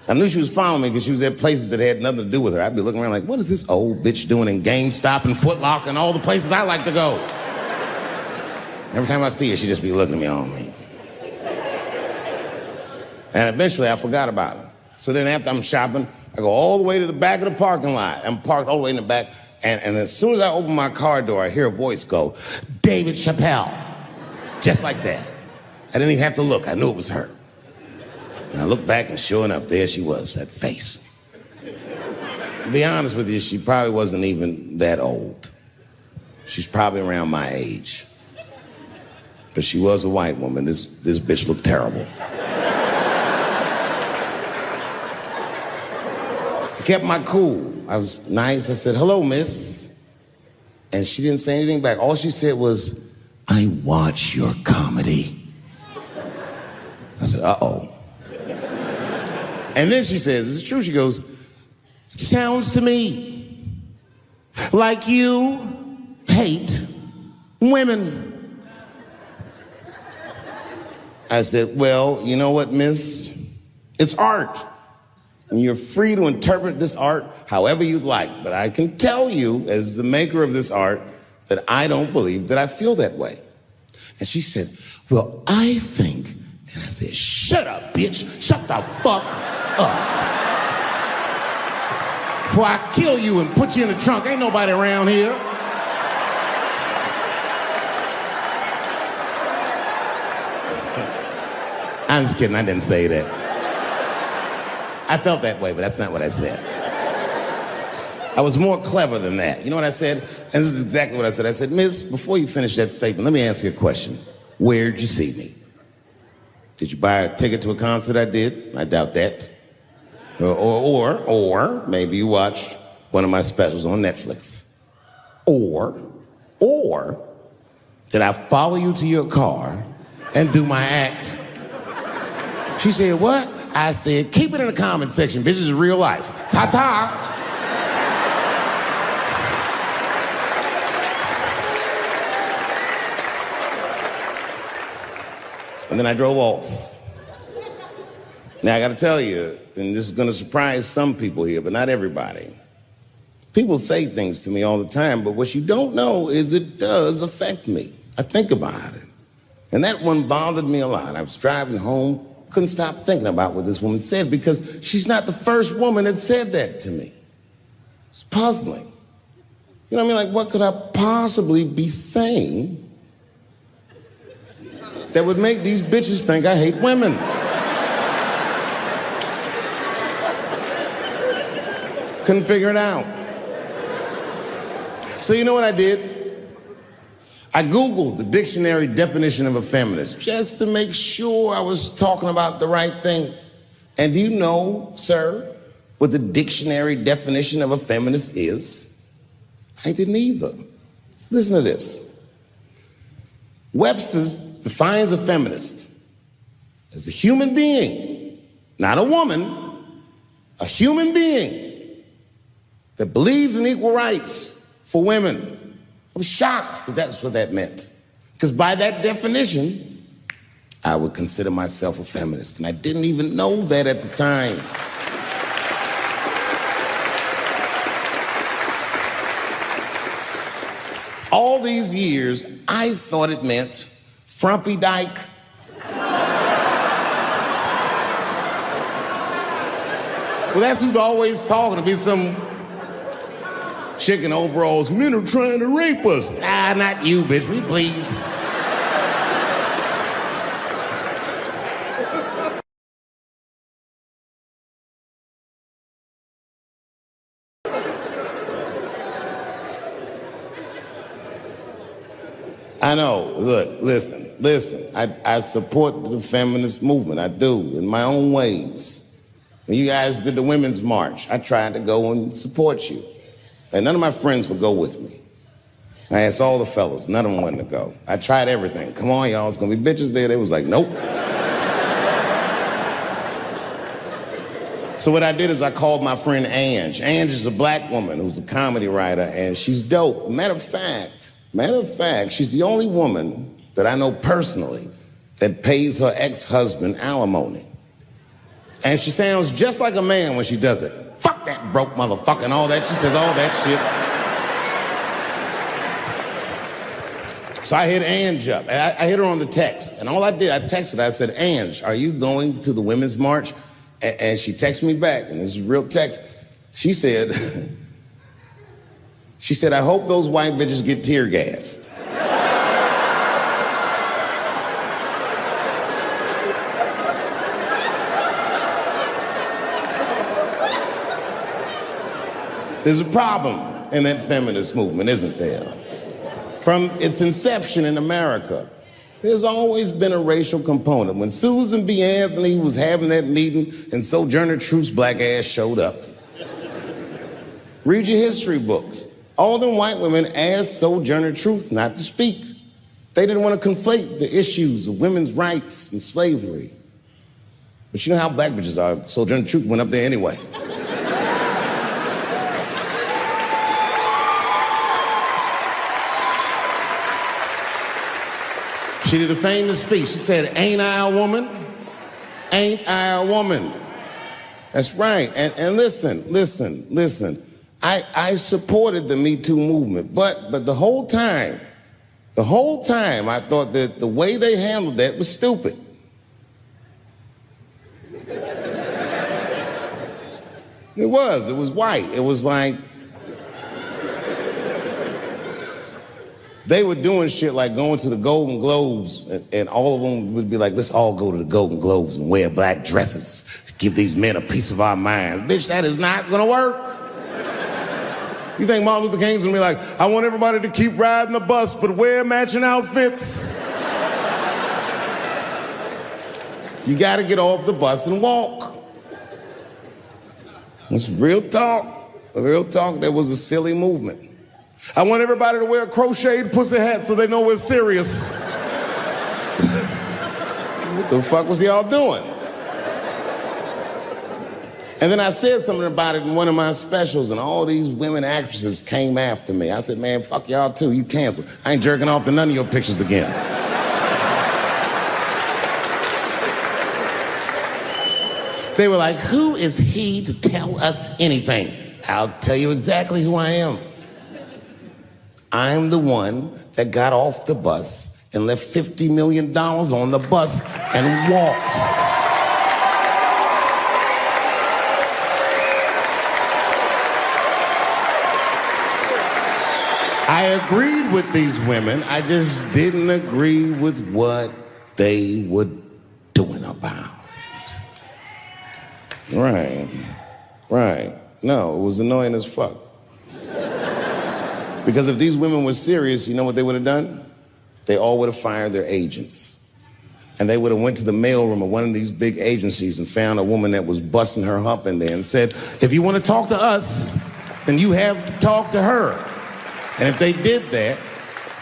I knew she was following me because she was at places that had nothing to do with her. I'd be looking around like, what is this old bitch doing in GameStop and Foot Locker and all the places I like to go? Every time I see her, she'd just be looking at me on me. And eventually, I forgot about her. So then after I'm shopping, I go all the way to the back of the parking lot. I'm parked all the way in the back. And as soon as I open my car door, I hear a voice go, David Chappelle. Just like that. I didn't even have to look. I knew it was her. And I looked back, and sure enough, there she was, that face. To be honest with you, she probably wasn't even that old. She's probably around my age. But she was a white woman. This bitch looked terrible. I kept my cool. I was nice. I said, hello, miss. And she didn't say anything back. All she said was, I watch your comedy. I said, uh-oh. And then she says, this is true. She goes, it sounds to me like you hate women. I said, well, you know what, miss? It's art. And you're free to interpret this art however you'd like. But I can tell you, as the maker of this art, that I don't believe that I feel that way. And she said, well, I think. And I said, shut up, bitch. Shut the fuck up. Before I kill you and put you in the trunk, ain't nobody around here. I'm just kidding, I didn't say that. I felt that way, but that's not what I said. I was more clever than that. You know what I said? And this is exactly what I said. I said, miss, before you finish that statement, let me ask you a question. Where'd you see me? Did you buy a ticket to a concert I did? I doubt that. Or maybe you watched one of my specials on Netflix. Or did I follow you to your car and do my act? She said, what? I said, keep it in the comment section, bitch. This is real life. Ta-ta. And then I drove off. Now, I got to tell you, and this is going to surprise some people here, but not everybody. People say things to me all the time, but what you don't know is it does affect me. I think about it. And that one bothered me a lot. I was driving home. Couldn't stop thinking about what this woman said because she's not the first woman that said that to me. It's puzzling. You know what I mean? Like, what could I possibly be saying that would make these bitches think I hate women? Couldn't figure it out. So you know what I did? I Googled the dictionary definition of a feminist just to make sure I was talking about the right thing. And do you know, sir, what the dictionary definition of a feminist is? I didn't either. Listen to this. Webster's defines a feminist as a human being, not a woman, a human being that believes in equal rights for women. I was shocked that that's what that meant. Because by that definition, I would consider myself a feminist. And I didn't even know that at the time. All these years, I thought it meant frumpy dyke. Well, that's who's always talking, to be some chick in overalls. Men are trying to rape us. Ah, not you, bitch, we please. I know, look, listen. I support the feminist movement, I do, in my own ways. When you guys did the Women's March, I tried to go and support you. And none of my friends would go with me. I asked all the fellas, none of them wanted to go. I tried everything. Come on, y'all, it's gonna be bitches there. They was like, nope. So what I did is I called my friend Ange. Ange is a black woman who's a comedy writer, and she's dope. Matter of fact, she's the only woman that I know personally that pays her ex-husband alimony. And she sounds just like a man when she does it. Fuck that broke motherfucker and all that. She says all that shit. So I hit Ange up. And I hit her on the text. And all I did, I texted her. I said, Ange, are you going to the Women's March? And she texted me back. And this is real text. She said, I hope those white bitches get tear gassed. There's a problem in that feminist movement, isn't there? From its inception in America, there's always been a racial component. When Susan B. Anthony was having that meeting and Sojourner Truth's black ass showed up, read your history books. All them white women asked Sojourner Truth not to speak. They didn't want to conflate the issues of women's rights and slavery. But you know how black bitches are. Sojourner Truth went up there anyway. She did a famous speech. She said, ain't I a woman? Ain't I a woman? That's right. And listen. I supported the Me Too movement, but the whole time, I thought that the way they handled that was stupid. It was white. It was like, they were doing shit like going to the Golden Globes, and all of them would be like, let's all go to the Golden Globes and wear black dresses to give these men a piece of our minds. Bitch, that is not gonna work. You think Martin Luther King's gonna be like, I want everybody to keep riding the bus, but wear matching outfits? You gotta get off the bus and walk. It's real talk. Real talk, that was a silly movement. I want everybody to wear crocheted pussy hats so they know we're serious. What the fuck was y'all doing? And then I said something about it in one of my specials, and all these women actresses came after me. I said, man, fuck y'all too, you canceled. I ain't jerking off to none of your pictures again. They were like, who is he to tell us anything? I'll tell you exactly who I am. I'm the one that got off the bus and left $50 million on the bus and walked. I agreed with these women. I just didn't agree with what they were doing about it. Right. No, it was annoying as fuck. Because if these women were serious, you know what they would have done? They all would have fired their agents. And they would have went to the mailroom of one of these big agencies and found a woman that was busting her hump in there and said, if you want to talk to us, then you have to talk to her. And if they did that,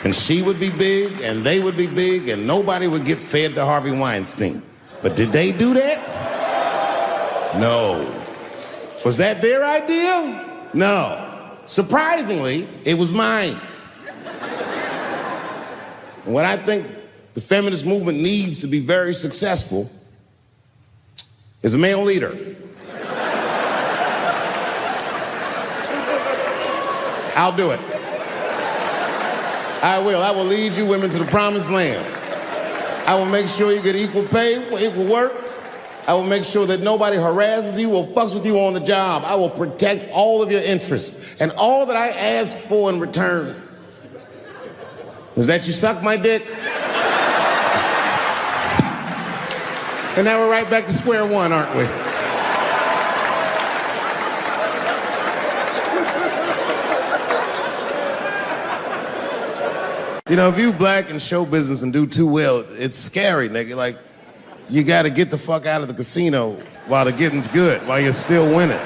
then she would be big and they would be big and nobody would get fed to Harvey Weinstein. But did they do that? No. Was that their idea? No. Surprisingly, it was mine. And what I think the feminist movement needs to be very successful is a male leader. I'll do it. I will. I will lead you women to the promised land. I will make sure you get equal pay for equal work. I will make sure that nobody harasses you or fucks with you on the job. I will protect all of your interests. And all that I ask for in return is that you suck my dick. And now we're right back to square one, aren't we? You know, if you black in show business and do too well, it's scary, nigga. Like, you gotta get the fuck out of the casino while the getting's good, while you're still winning.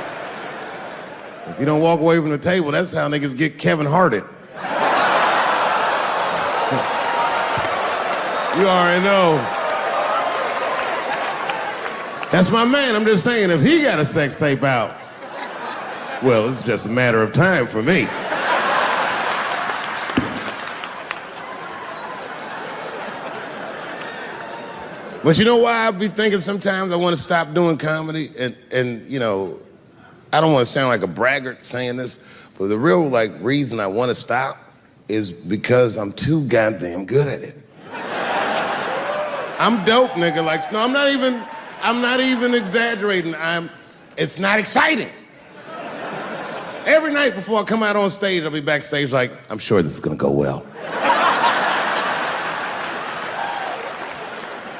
If you don't walk away from the table, that's how niggas get Kevin Harted. You already know. That's my man. I'm just saying, if he got a sex tape out, well, it's just a matter of time for me. But you know why I be thinking sometimes I want to stop doing comedy? And you know, I don't want to sound like a braggart saying this, but the real reason I want to stop is because I'm too goddamn good at it. I'm dope, nigga. Like, no, I'm not even exaggerating. It's not exciting. Every night before I come out on stage, I'll be backstage like, I'm sure this is gonna go well.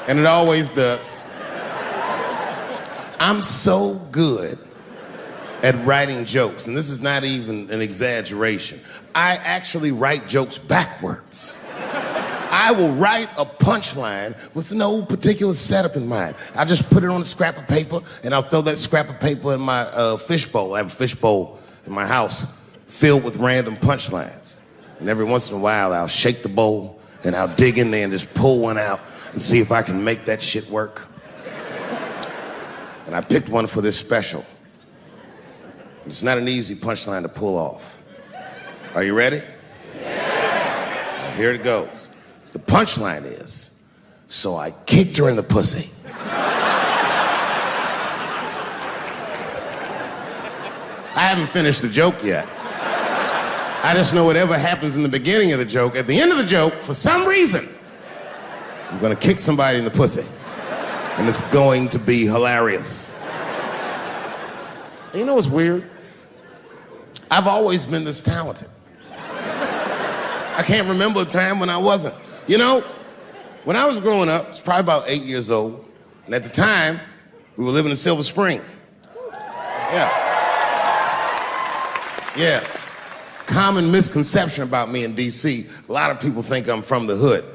And it always does. I'm so good at writing jokes, and this is not even an exaggeration. I actually write jokes backwards. I will write a punchline with no particular setup in mind. I just put it on a scrap of paper, and I'll throw that scrap of paper in my fishbowl. I have a fishbowl in my house filled with random punchlines. And every once in a while, I'll shake the bowl, and I'll dig in there and just pull one out and see if I can make that shit work. And I picked one for this special. It's not an easy punchline to pull off. Are you ready? Yeah. Here it goes. The punchline is, so I kicked her in the pussy. I haven't finished the joke yet. I just know whatever happens in the beginning of the joke, at the end of the joke, for some reason, I'm gonna kick somebody in the pussy. And it's going to be hilarious. And you know what's weird? I've always been this talented. I can't remember a time when I wasn't. You know, when I was growing up, I was probably about 8 years old, and at the time, we were living in Silver Spring. Yeah. Yes. Common misconception about me in DC, a lot of people think I'm from the hood.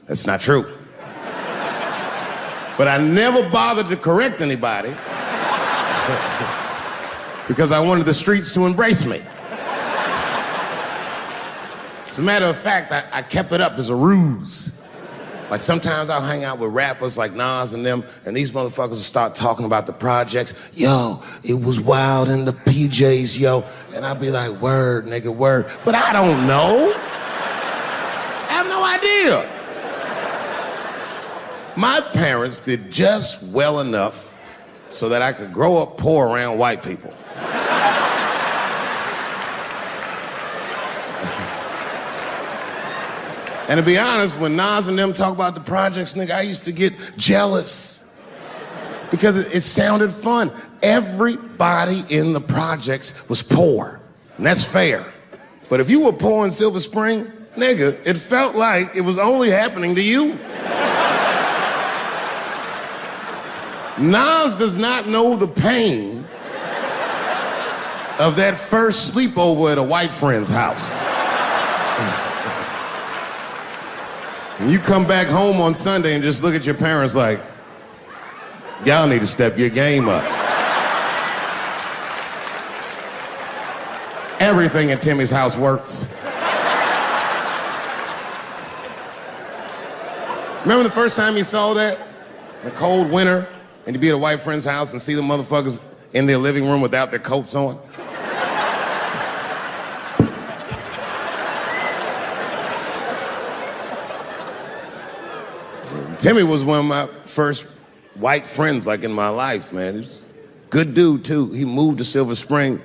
That's not true. But I never bothered to correct anybody because I wanted the streets to embrace me. As a matter of fact, I kept it up as a ruse. Like sometimes I'll hang out with rappers like Nas and them, and these motherfuckers will start talking about the projects. Yo, it was wild in the PJs, yo. And I'll be like, word, nigga, word. But I don't know. I have no idea. My parents did just well enough so that I could grow up poor around white people. And to be honest, when Nas and them talk about the projects, nigga, I used to get jealous because it sounded fun. Everybody in the projects was poor, and that's fair. But if you were poor in Silver Spring, nigga, it felt like it was only happening to you. Nas does not know the pain of that first sleepover at a white friend's house. And you come back home on Sunday and just look at your parents like, y'all need to step your game up. Everything at Timmy's house works. Remember the first time you saw that? In a cold winter, and you'd be at a white friend's house and see the motherfuckers in their living room without their coats on? Timmy was one of my first white friends, like, in my life, man. He was a good dude, too. He moved to Silver Spring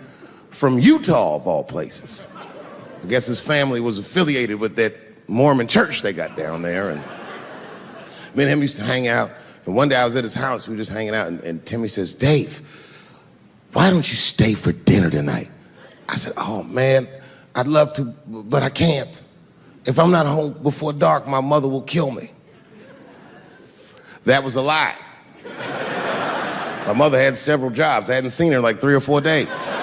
from Utah, of all places. I guess his family was affiliated with that Mormon church they got down there, and me and him used to hang out. And one day I was at his house, we were just hanging out, and Timmy says, "Dave, why don't you stay for dinner tonight?" I said, "Oh, man, I'd love to, but I can't. If I'm not home before dark, my mother will kill me." That was a lie. My mother had several jobs. I hadn't seen her in like 3 or 4 days.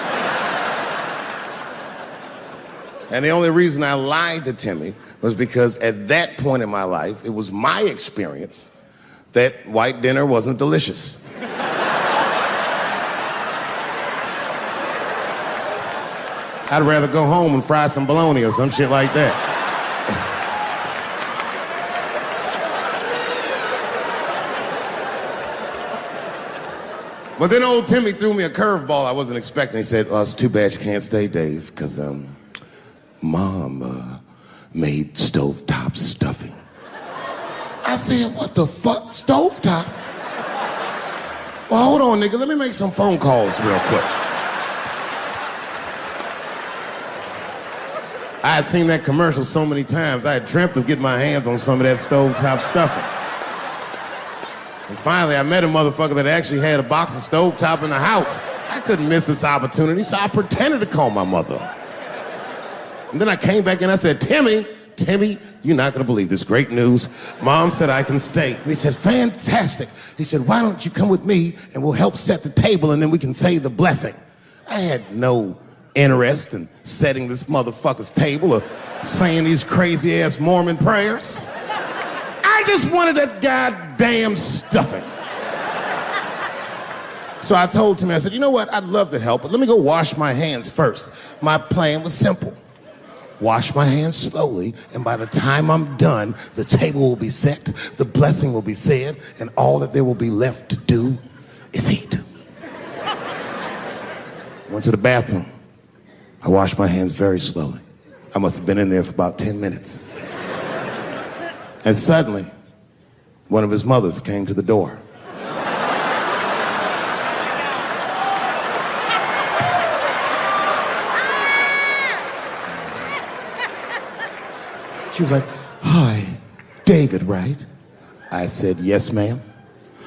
And the only reason I lied to Timmy was because at that point in my life, it was my experience that white dinner wasn't delicious. I'd rather go home and fry some bologna or some shit like that. But then old Timmy threw me a curveball I wasn't expecting. He said, "Oh, it's too bad you can't stay, Dave, because Mom made stovetop stuffing." I said, "What the fuck, stovetop?" "Well, hold on, nigga, let me make some phone calls real quick." I had seen that commercial so many times, I had dreamt of getting my hands on some of that stovetop stuffing. And finally, I met a motherfucker that actually had a box of stovetop in the house. I couldn't miss this opportunity, so I pretended to call my mother. And then I came back and I said, Timmy, you're not gonna believe this great news. Mom said I can stay." And he said, "Fantastic." He said, "Why don't you come with me and we'll help set the table and then we can say the blessing." I had no interest in setting this motherfucker's table or saying these crazy ass Mormon prayers. I just wanted that goddamn stuffing. So I told Timmy, I said, "You know what? I'd love to help, but let me go wash my hands first." My plan was simple. Wash my hands slowly, and by the time I'm done, the table will be set, the blessing will be said, and all that there will be left to do is eat. Went to the bathroom. I washed my hands very slowly. I must have been in there for about 10 minutes. And suddenly, one of his mothers came to the door. She was like, "Hi, David, right?" I said, "Yes, ma'am."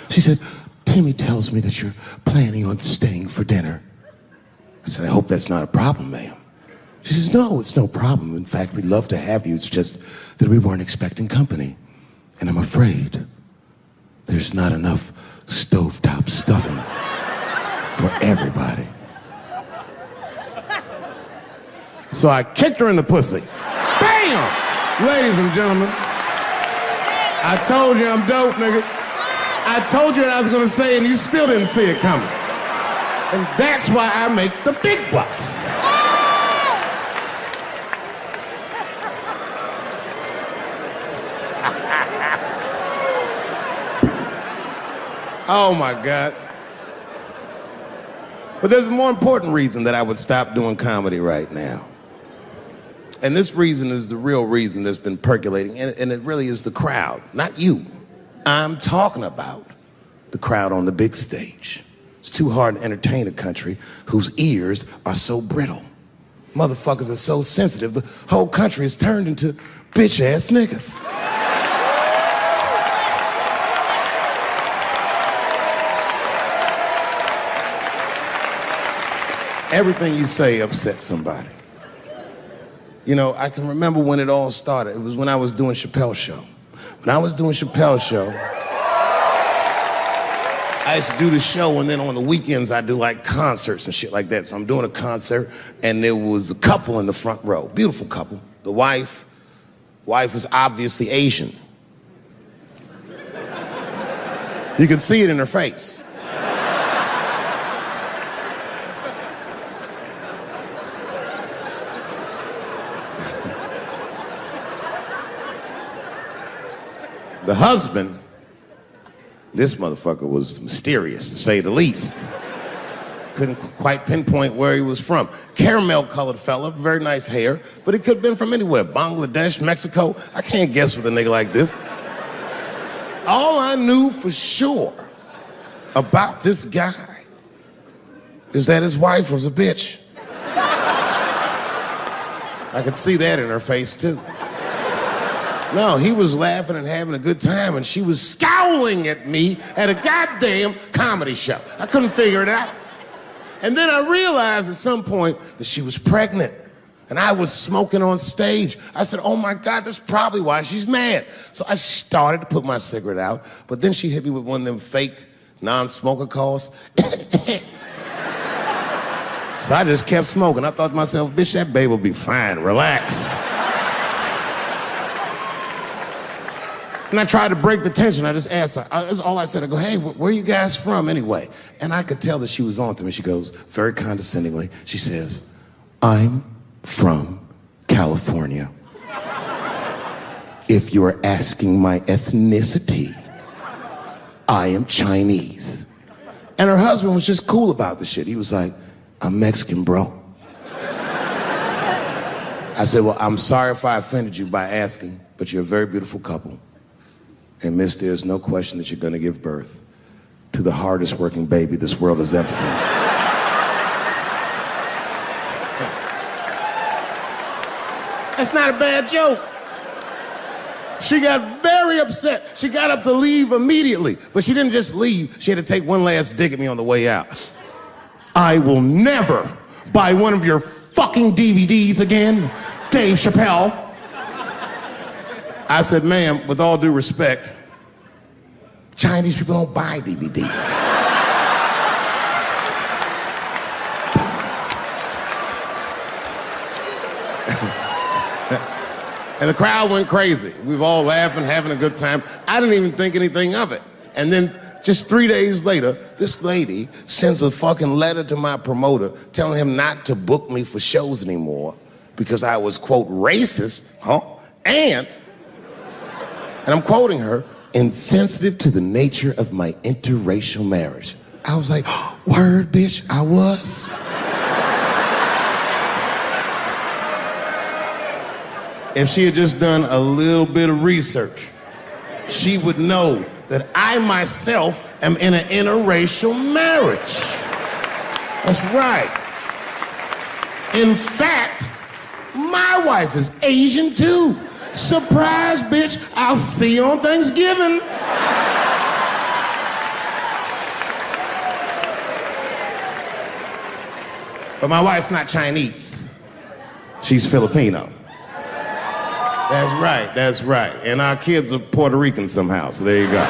She said, "Timmy tells me that you're planning on staying for dinner." I said, "I hope that's not a problem, ma'am." She says, "No, it's no problem. In fact, we'd love to have you. It's just that we weren't expecting company. And I'm afraid there's not enough stovetop stuffing for everybody." So I kicked her in the pussy. Bam! Ladies and gentlemen, I told you I'm dope, nigga. I told you what I was gonna say and you still didn't see it coming. And that's why I make the big bucks. Oh my God. But there's a more important reason that I would stop doing comedy right now. And this reason is the real reason that's been percolating, and it really is the crowd, not you. I'm talking about the crowd on the big stage. It's too hard to entertain a country whose ears are so brittle. Motherfuckers are so sensitive, the whole country is turned into bitch-ass niggas. Everything you say upsets somebody. You know, I can remember when it all started. It was when I was doing Chappelle Show. When I was doing Chappelle Show, I used to do the show, and then on the weekends I do like concerts and shit like that. So I'm doing a concert, and there was a couple in the front row, beautiful couple. The wife was obviously Asian. You could see it in her face. The husband, this motherfucker was mysterious, to say the least. Couldn't quite pinpoint where he was from. Caramel-colored fella, very nice hair, but he could have been from anywhere. Bangladesh, Mexico. I can't guess with a nigga like this. All I knew for sure about this guy is that his wife was a bitch. I could see that in her face, too. No, he was laughing and having a good time, and she was scowling at me at a goddamn comedy show. I couldn't figure it out. And then I realized at some point that she was pregnant, and I was smoking on stage. I said, oh my God, that's probably why she's mad. So I started to put my cigarette out, but then she hit me with one of them fake non-smoker calls. So I just kept smoking. I thought to myself, bitch, that babe will be fine, relax. And I tried to break the tension. I just asked her, that's all I said. I go, hey, where are you guys from anyway? And I could tell that she was on to me. She goes, very condescendingly, she says, I'm from California. If you're asking my ethnicity, I am Chinese. And her husband was just cool about the shit. He was like, I'm Mexican, bro. I said, well, I'm sorry if I offended you by asking, but you're a very beautiful couple. And miss, there's no question that you're gonna give birth to the hardest working baby this world has ever seen. That's not a bad joke. She got very upset. She got up to leave immediately, but she didn't just leave. She had to take one last dig at me on the way out. I will never buy one of your fucking DVDs again, Dave Chappelle. I said, ma'am, with all due respect, Chinese people don't buy DVDs. And the crowd went crazy. We were all laughing, having a good time. I didn't even think anything of it. And then just 3 days later, this lady sends a fucking letter to my promoter telling him not to book me for shows anymore because I was, quote, racist, and I'm quoting her, insensitive to the nature of my interracial marriage. I was like, word, bitch, I was. If she had just done a little bit of research, she would know that I myself am in an interracial marriage. That's right. In fact, my wife is Asian too. Surprise, bitch, I'll see you on Thanksgiving. But my wife's not Chinese. She's Filipino. That's right. And our kids are Puerto Rican somehow, so there you go.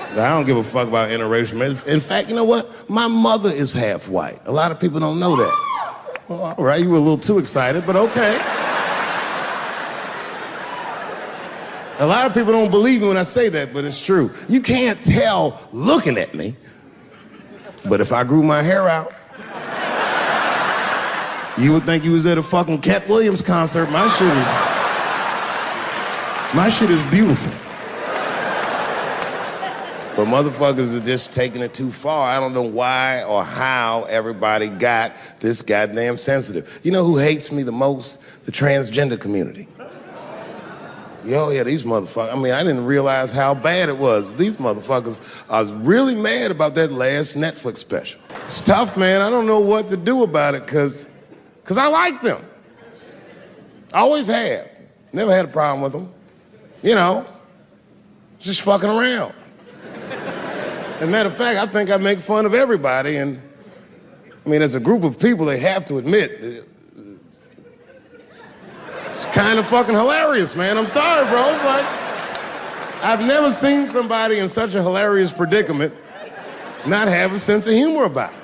But I don't give a fuck about interracial marriage. In fact, you know what? My mother is half white. A lot of people don't know that. Well, all right, you were a little too excited, but okay. A lot of people don't believe me when I say that, but it's true. You can't tell looking at me, but if I grew my hair out, you would think you was at a fucking Cat Williams concert. My shit is beautiful. But motherfuckers are just taking it too far. I don't know why or how everybody got this goddamn sensitive. You know who hates me the most? The transgender community. Yo, yeah, these motherfuckers. I mean, I didn't realize how bad it was. These motherfuckers, I was really mad about that last Netflix special. It's tough, man. I don't know what to do about it, because I like them. I always have. Never had a problem with them. You know, just fucking around. As a matter of fact, I think I make fun of everybody, and I mean, as a group of people, they have to admit, it's kind of fucking hilarious, man. I'm sorry, bro. It's like, I've never seen somebody in such a hilarious predicament not have a sense of humor about it.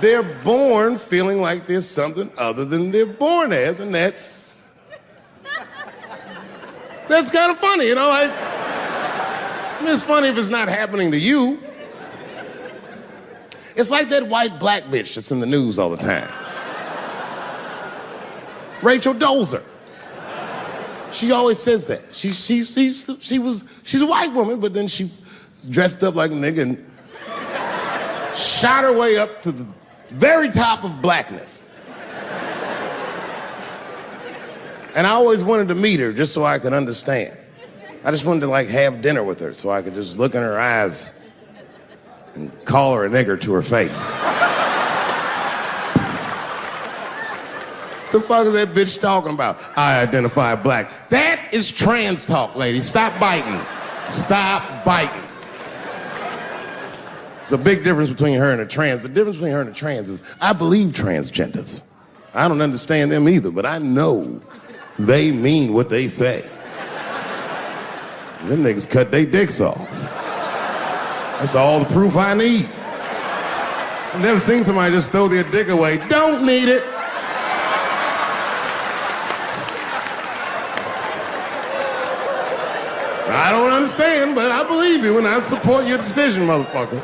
They're born feeling like there's something other than they're born as, and that's kind of funny, you know? I mean, it's funny if it's not happening to you. It's like that white black bitch that's in the news all the time. Rachel Dolezal. She always says that. She's a white woman, but then she dressed up like a nigga and shot her way up to the very top of blackness. And I always wanted to meet her just so I could understand. I just wanted to like have dinner with her so I could just look in her eyes and call her a nigger to her face. The fuck is that bitch talking about? I identify black. That is trans talk, lady. Stop biting. Stop biting. There's a big difference between her and a trans. The difference between her and a trans is I believe transgenders. I don't understand them either, but I know they mean what they say. Them niggas cut their dicks off. That's all the proof I need. I've never seen somebody just throw their dick away. Don't need it. I don't understand, but I believe you and I support your decision, motherfucker.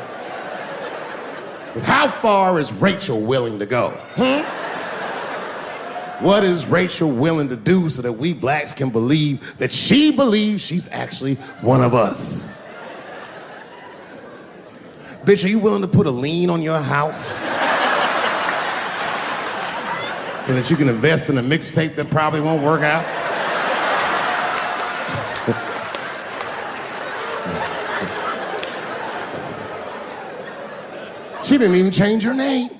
But how far is Rachel willing to go? What is Rachel willing to do so that we blacks can believe that she believes she's actually one of us? Bitch, are you willing to put a lien on your house? So that you can invest in a mixtape that probably won't work out? She didn't even change her name.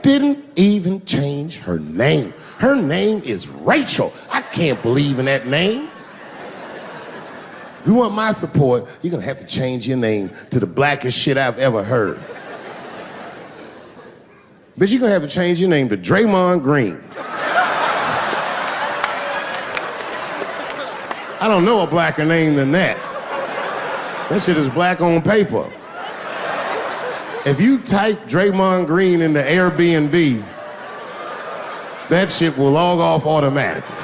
Didn't even change her name. Her name is Rachel. I can't believe in that name. If you want my support, you're gonna have to change your name to the blackest shit I've ever heard. But you're gonna have to change your name to Draymond Green. I don't know a blacker name than that. That shit is black on paper. If you type Draymond Green into Airbnb, that shit will log off automatically.